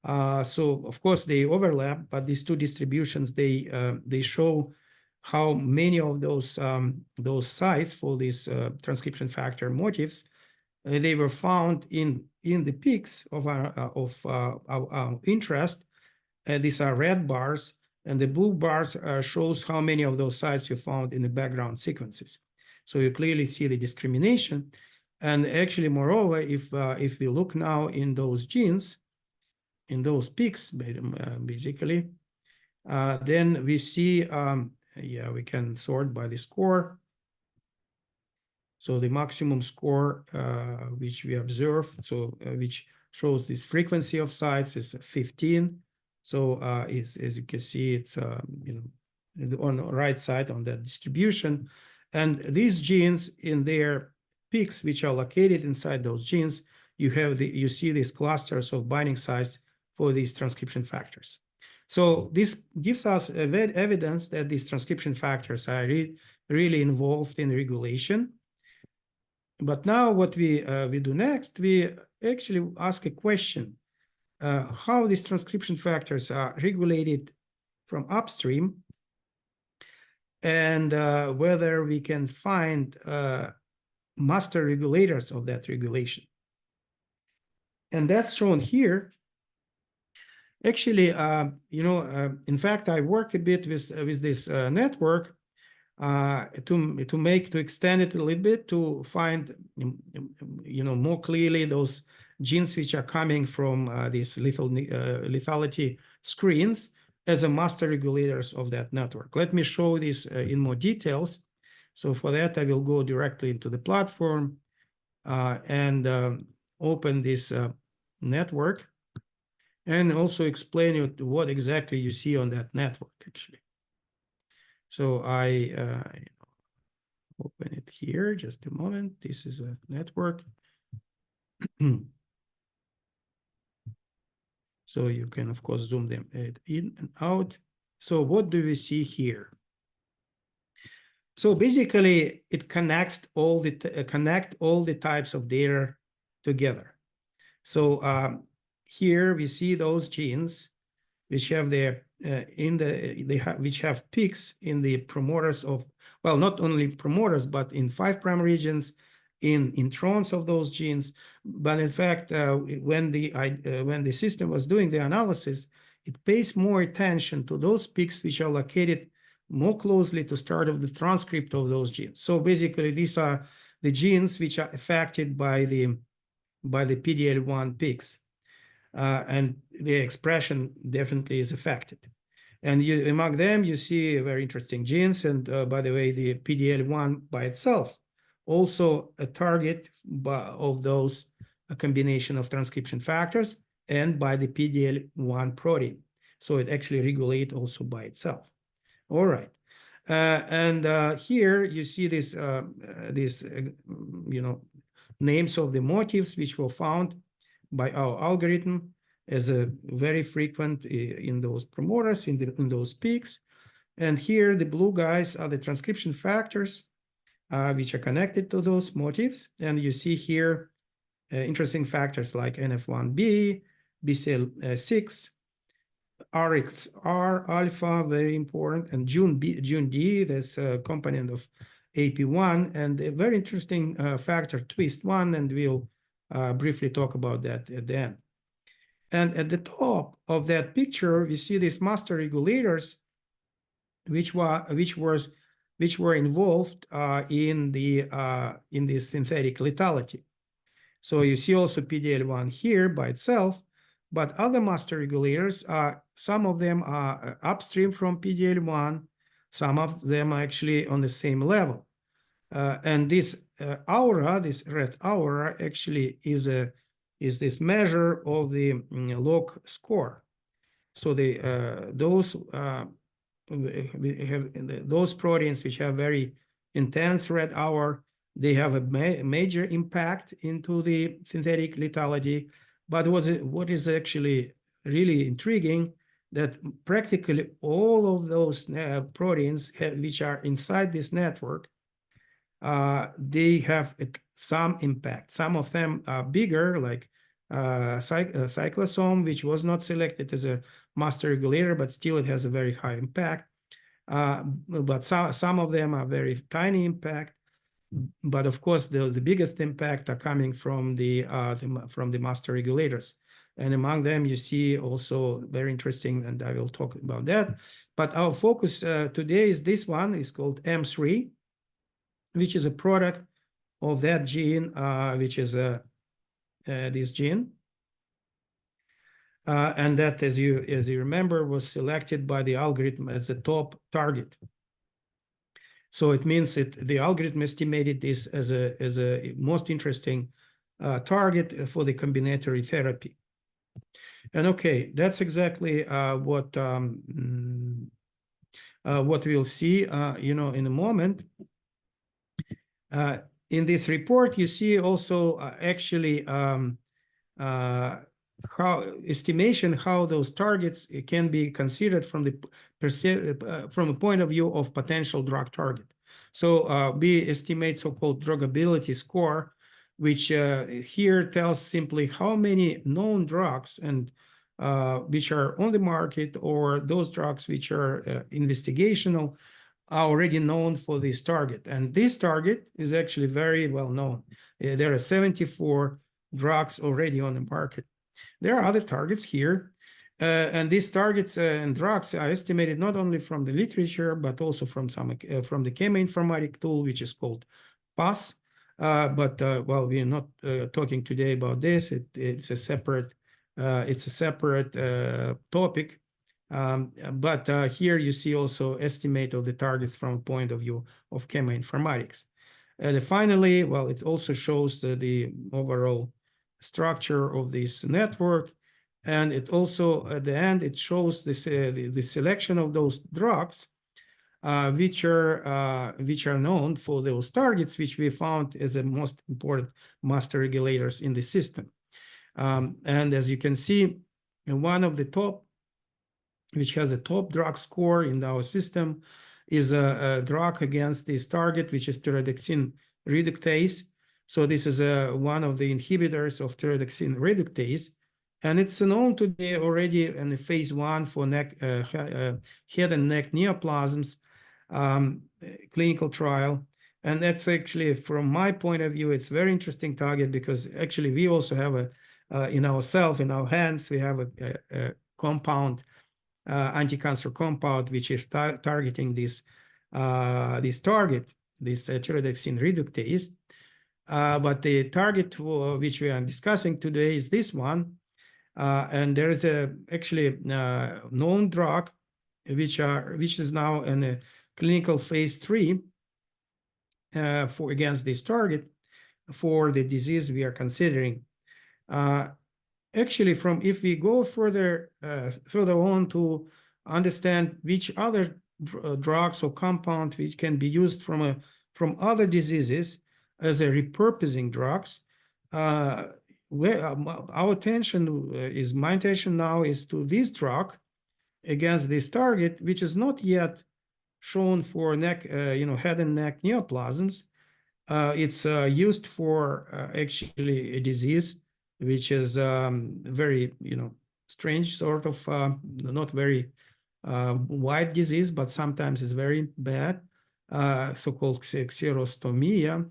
So of course they overlap, but these two distributions they show how many of those sites for these transcription factor motifs they were found in the peaks of our interest. These are red bars, and the blue bars shows how many of those sites you found in the background sequences. So you clearly see the discrimination. And actually, moreover, if we look now in those genes, in those peaks, basically, then we see, yeah, we can sort by the score. So the maximum score which we observe, so which shows this frequency of sites is 15. So as you can see, it's on the right side on that distribution, and these genes in their peaks, which are located inside those genes, you see these clusters of binding sites for these transcription factors. So this gives us evidence that these transcription factors are really involved in regulation. But now what we do next, we actually ask a question, how these transcription factors are regulated from upstream, and whether we can find master regulators of that regulation. And that's shown here. Actually, in fact, I worked a bit with this network to extend it a little bit to find, more clearly those genes which are coming from these lethality screens as a master regulators of that network. Let me show this in more details. So for that, I will go directly into the platform and open this network, and also explain you what exactly you see on that network, actually. So I open it here, just a moment. This is a network. So you can, of course, zoom them in and out. So what do we see here? So basically, it connects all the types of data together. So here we see those genes which have their which have peaks in the promoters of, well, not only promoters, but in 5' regions, in introns of those genes. But in fact, when the system was doing the analysis, it pays more attention to those peaks which are located more closely to start of the transcript of those genes. So basically, these are the genes which are affected by the PDL1 peaks. And the expression definitely is affected. And among them, you see very interesting genes. And by the way, the PDL1 by itself, also a target of those a combination of transcription factors and by the PDL1 protein. So it actually regulates also by itself. All right. Here you see this, names of the motifs which were found by our algorithm as a very frequent in those promoters, in those peaks. And here the blue guys are the transcription factors which are connected to those motifs. And you see here interesting factors like NF1B, BCL6, RXR alpha, very important, and June D, that's a component of AP1, and a very interesting factor, twist1, and we'll briefly talk about that at the end. And at the top of that picture, we see these master regulators, which were involved in the synthetic lethality. So you see also PDL1 here by itself, but other master regulators are, some of them are upstream from PDL1, some of them are actually on the same level. And this aura, this red aura, actually is this measure of the log score. So those proteins which have very intense red aura, they have a major impact into the synthetic lethality. But what is actually really intriguing, that practically all of those proteins which are inside this network, they have some impact. Some of them are bigger, like cyclosome, which was not selected as a master regulator, but still it has a very high impact. But some of them are very tiny impact. But of course, the biggest impact are coming from the master regulators. And among them, you see also very interesting, and I will talk about that. But our focus today is this one, is called M3, which is a product of that gene, which is this gene. And that, as you remember, was selected by the algorithm as the top target. So it means that the algorithm estimated this as a most interesting target for the combinatory therapy. And okay, that's exactly what we'll see, in a moment. In this report, you see also actually how those targets can be considered from a point of view of potential drug target. So we estimate so-called druggability score, which here tells simply how many known drugs and which are on the market, or those drugs which are investigational, are already known for this target. And this target is actually very well known. There are 74 drugs already on the market. There are other targets here, and these targets and drugs are estimated not only from the literature, but also from the chemoinformatic tool, which is called PAS. Well, we are not talking today about this. It's a separate topic. But here you see also estimate of the targets from a point of view of chemoinformatics. And finally, well, it also shows the overall structure of this network, and it also at the end it shows this the selection of those drugs which are known for those targets, which we found as the most important master regulators in the system. And as you can see, one of the top, which has a top drug score in our system, is a drug against this target, which is tyrosine reductase. So this is one of the inhibitors of tyrosine reductase, and it's known to be already in the phase 1 for head and neck neoplasms clinical trial. And that's actually, from my point of view, it's a very interesting target, because actually we also have in our hands, we have a compound, anti-cancer compound, which is targeting this target, this tyrosine reductase. But the target which we are discussing today is this one. And there is actually known drug which is now in a clinical phase 3 for against this target for the disease we are considering. Actually, if we go further on to understand which other drugs or compounds which can be used from other diseases as a repurposing drugs, my intention now is to this drug against this target, which is not yet shown for head and neck neoplasms. It's used for actually a disease which is very strange, sort of not very wide disease, but sometimes it's very bad, so-called xerostomia.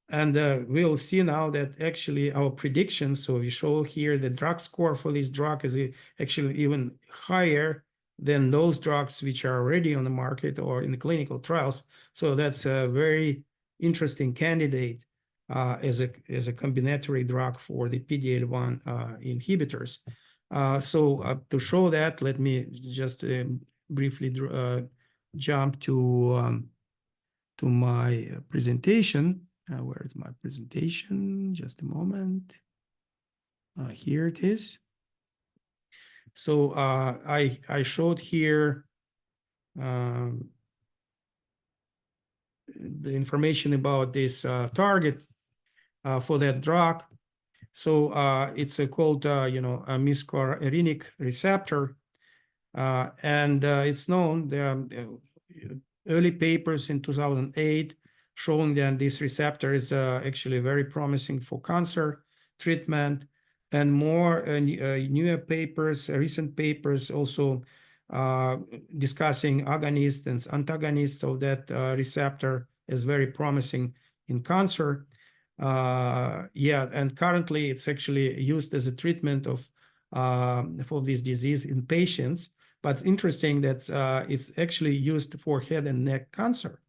And we'll see now that actually our predictions, so we show here the drug score for this drug is actually even higher than those drugs which are already on the market or in the clinical trials. So that's a very interesting candidate as a combinatory drug for the PD-L1 inhibitors. So to show that, let me just briefly jump to my presentation. Where is my presentation? Just a moment. Here it is. So I showed here the information about this target for that drug. So it's called a muscarinic receptor, and it's known. There are early papers in 2008 showing that this receptor is actually very promising for cancer treatment, and more newer papers, recent papers also discussing agonists and antagonists of that receptor is very promising in cancer. And currently it's actually used as a treatment for this disease in patients. But it's interesting that it's actually used for head and neck cancer.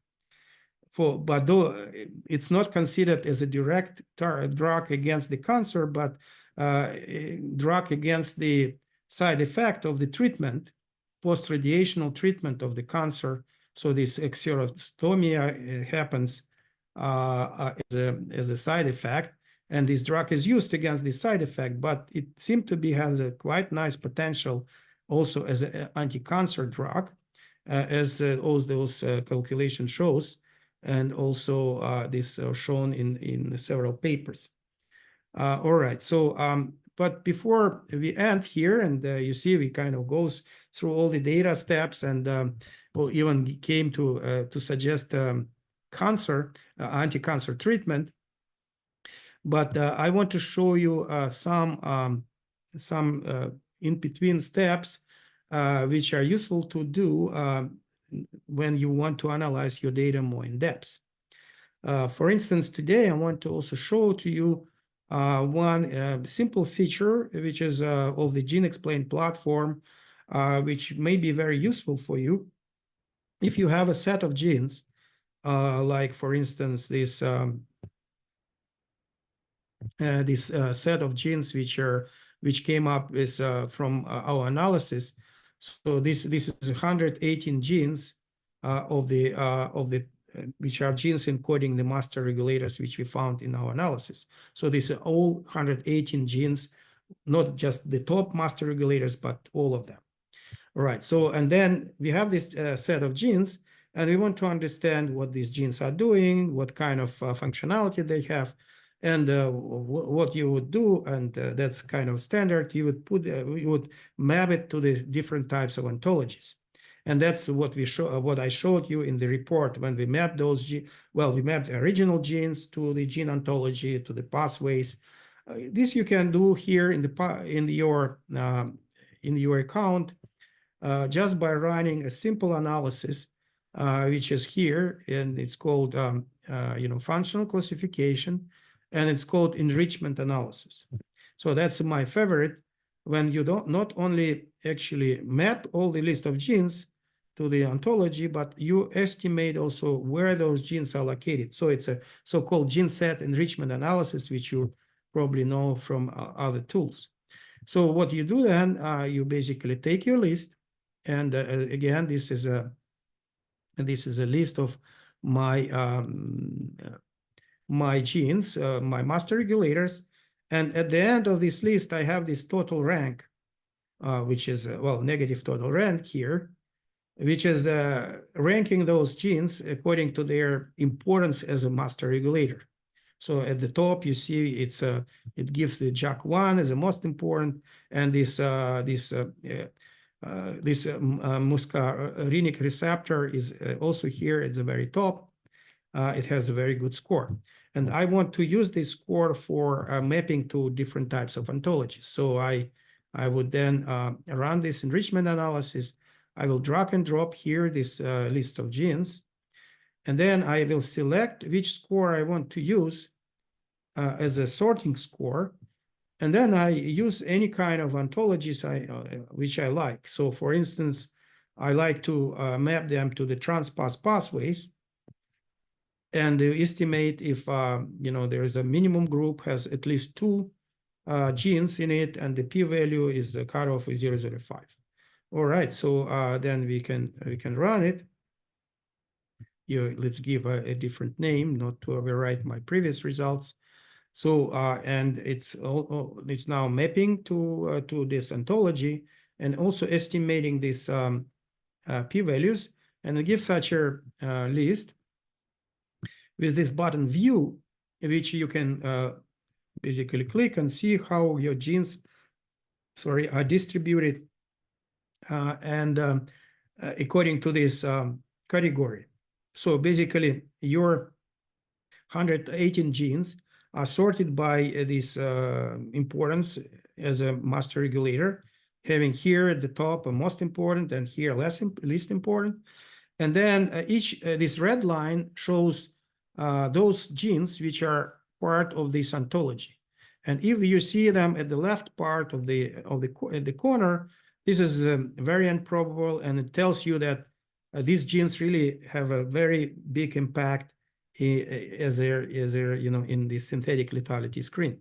But though it's not considered as a direct drug against the cancer, but a drug against the side effect of the treatment, post-radiational treatment of the cancer. So this xerostomia happens as a side effect, and this drug is used against the side effect, but it seems to be has a quite nice potential also as an anti-cancer drug, as all those calculation shows, and also this shown in several papers. All right, so but before we end here, and you see we kind of goes through all the data steps, and we even came to suggest anti-cancer treatment. But I want to show you some in-between steps which are useful to do when you want to analyze your data more in depth. For instance, today I want to also show to you one simple feature, which is of the geneXplain platform, which may be very useful for you. If you have a set of genes, like for instance, this set of genes which came up with from our analysis. So this is 118 genes of the which are genes encoding the master regulators which we found in our analysis. So these are all 118 genes, not just the top master regulators, but all of them. All right. So and then we have this set of genes, and we want to understand what these genes are doing, what kind of functionality they have, and what you would do, and that's kind of standard. You would map it to the different types of ontologies, and that's what what I showed you in the report when we mapped those genes. Well, we mapped the original genes to the gene ontology, to the pathways. This you can do here in your account just by running a simple analysis, which is here, and it's called functional classification. And it's called enrichment analysis. So that's my favorite, when you don't not only actually map all the list of genes to the ontology, but you estimate also where those genes are located. So it's a so-called gene set enrichment analysis, which you probably know from other tools. So what you do then, you basically take your list, And again, this is a list of my my genes, my master regulators. And at the end of this list, I have this total rank, which is, well, negative total rank here, which is ranking those genes according to their importance as a master regulator. So at the top, you see it gives the JAK1 as the most important, and this muscarinic receptor is also here at the very top. It has a very good score. And I want to use this score for mapping to different types of ontologies. So I would then run this enrichment analysis. I will drag and drop here this list of genes. And then I will select which score I want to use as a sorting score. And then I use any kind of ontologies which I like. So for instance, I like to map them to the transpass pathways and estimate if there is a minimum group has at least 2 genes in it, and the p-value is the cutoff is 0.05. All right, so then we can run it. Let's give a different name, not to overwrite my previous results. So and it's now mapping to this ontology and also estimating these p-values, and it gives such a list with this button view, which you can basically click and see how your genes, are distributed and according to this category. So basically, your 118 genes are sorted by this importance as a master regulator, having here at the top a most important and here least important. And then this red line shows those genes which are part of this ontology. And if you see them at the left part of the corner, this is very improbable, and it tells you that these genes really have a very big impact as they're in the synthetic lethality screen.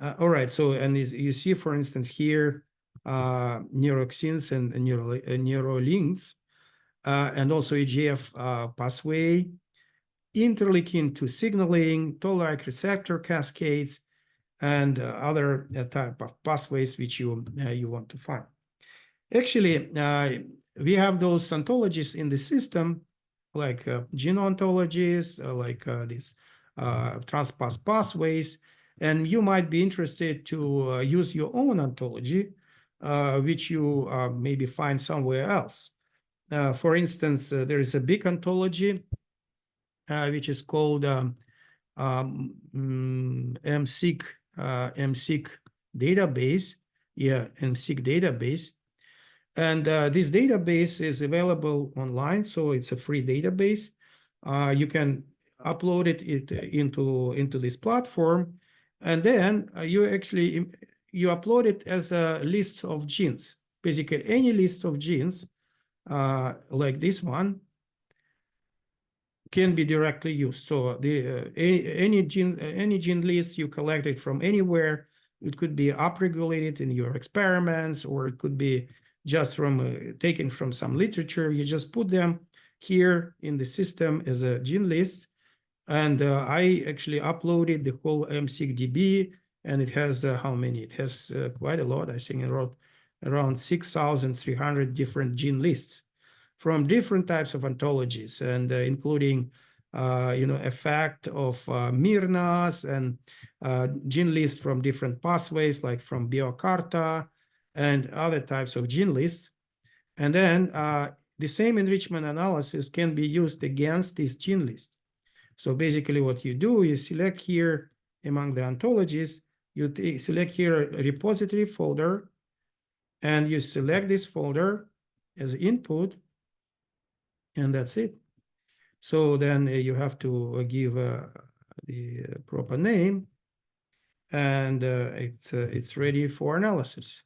All right, so and you see, for instance, here neuroxins and neurolinks, and also EGF pathway, interleukin 2 signaling, toll-like receptor cascades, and other type of pathways which you want to find. Actually, we have those ontologies in the system, like gene ontologies, like these transpass pathways, and you might be interested to use your own ontology, which you maybe find somewhere else. For instance, there is a big ontology which is called MSig database. Yeah, MSig database. And this database is available online, so it's a free database. You can upload it into this platform, and then you upload it as a list of genes. Basically, any list of genes, like this one, can be directly used. So any gene list you collected from anywhere, it could be upregulated in your experiments, or it could be just from taken from some literature. You just put them here in the system as a gene list. And I actually uploaded the whole MSigDB, and it has how many? It has quite a lot. I think it wrote around 6,300 different gene lists from different types of ontologies, and including effect of Mirnas and gene lists from different pathways, like from BioCarta and other types of gene lists. And then the same enrichment analysis can be used against these gene lists. So basically what you do, you select here among the ontologies, you select here a repository folder, and you select this folder as input, and that's it. So then you have to give the proper name, and it's ready for analysis.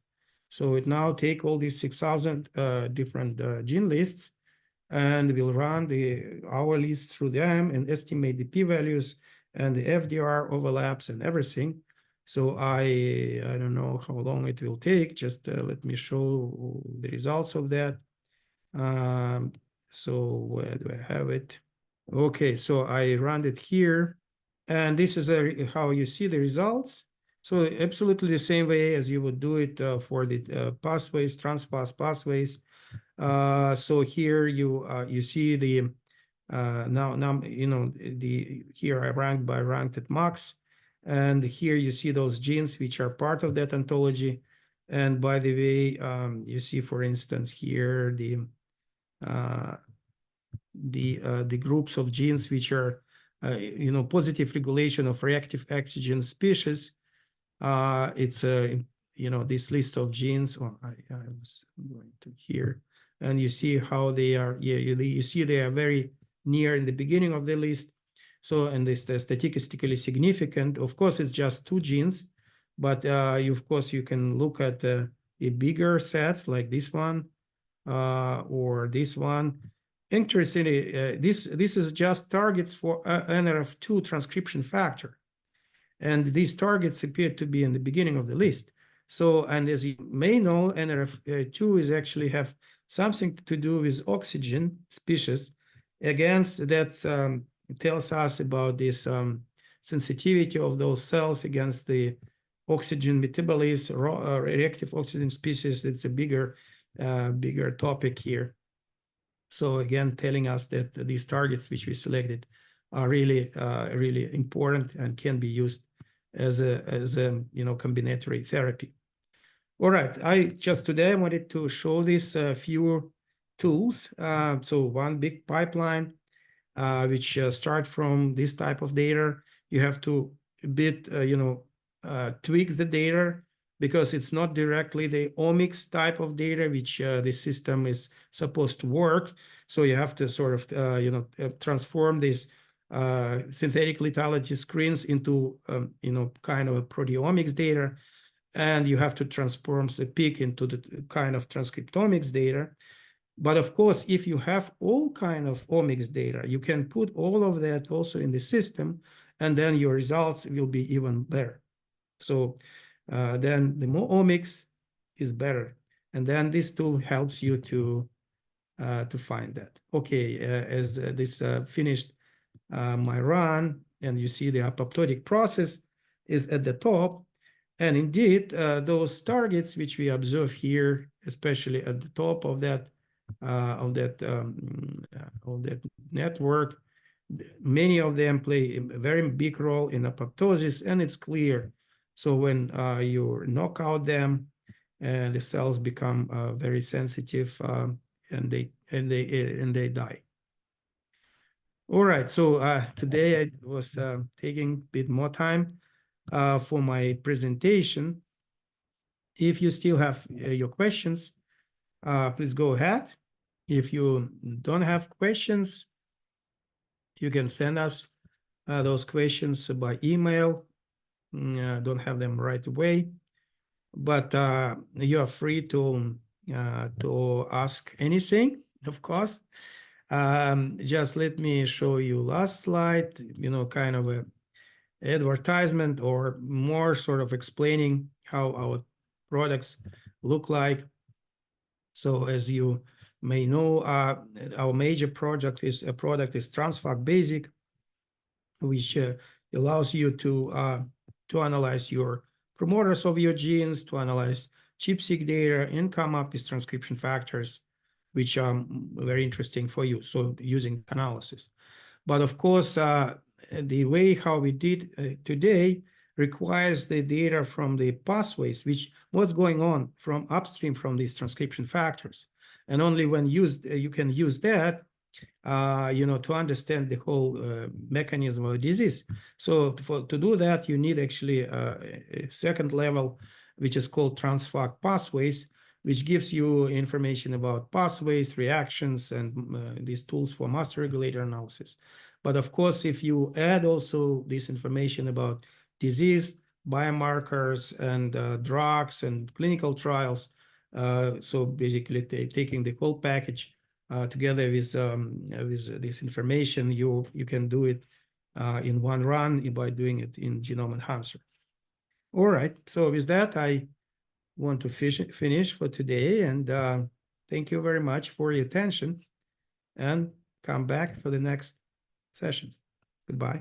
So it now take all these 6,000 different gene lists, and we'll run our list through them and estimate the p-values and the FDR overlaps and everything. So I don't know how long it will take. Just let me show the results of that. So where do I have it? Okay, so I run it here, and this is how you see the results. So absolutely the same way as you would do it for the pathways, transpass pathways. So here you see the now you know the here I ranked at max, and here you see those genes which are part of that ontology. And by the way, you see, for instance, here the groups of genes which are positive regulation of reactive oxygen species. It's this list of genes. Oh, I was going to here, and you see how they are. Yeah, you see they are very near in the beginning of the list. So, and this is statistically significant. Of course, it's just 2 genes, but of course you can look at the bigger sets like this one or this one. Interestingly, this is just targets for NRF2 transcription factor. And these targets appear to be in the beginning of the list. So, and as you may know, NRF2 is actually have something to do with oxygen species. Against that tells us about this sensitivity of those cells against the oxygen metabolism, reactive oxygen species. It's a bigger topic here. So again, telling us that these targets which we selected are really important and can be used as a combinatory therapy. All right, today I wanted to show these few tools. So one big pipeline which start from this type of data. You have to tweak the data, because it's not directly the omics type of data which the system is supposed to work. So you have to sort of transform these synthetic lethality screens into kind of a proteomics data, and you have to transform the peak into the kind of transcriptomics data. But of course, if you have all kind of omics data, you can put all of that also in the system, and then your results will be even better. So then the more omics is better. And then this tool helps you to find that. Okay, as this finished my run, and you see the apoptotic process is at the top. And indeed, those targets which we observe here, especially at the top of that network, many of them play a very big role in apoptosis, and it's clear. So when you knock out them, the cells become very sensitive, and they die. All right. So today I was taking a bit more time for my presentation. If you still have your questions, please go ahead. If you don't have questions, you can send us those questions by email. Don't have them right away, but you are free to ask anything, of course. Just let me show you last slide, kind of a advertisement, or more sort of explaining how our products look like. So as you may know, our major product is TRANSFAC Basic, which allows you to analyze your promoters of your genes, to analyze ChIP-seq data, and come up with transcription factors, which are very interesting for you. So using analysis. But of course, the way how we did today requires the data from the pathways, what's going on from upstream from these transcription factors. And only when used, you can use that, to understand the whole mechanism of disease. So to do that, you need actually a second level, which is called TRANSFAC pathways, which gives you information about pathways, reactions, and these tools for master regulator analysis. But of course, if you add also this information about disease, biomarkers, and drugs and clinical trials, so basically taking the whole package together with this information, you can do it in one run by doing it in Genome Enhancer. All right, so with that, I want to finish for today, and Thank you very much for your attention, and come back for the next sessions. Goodbye.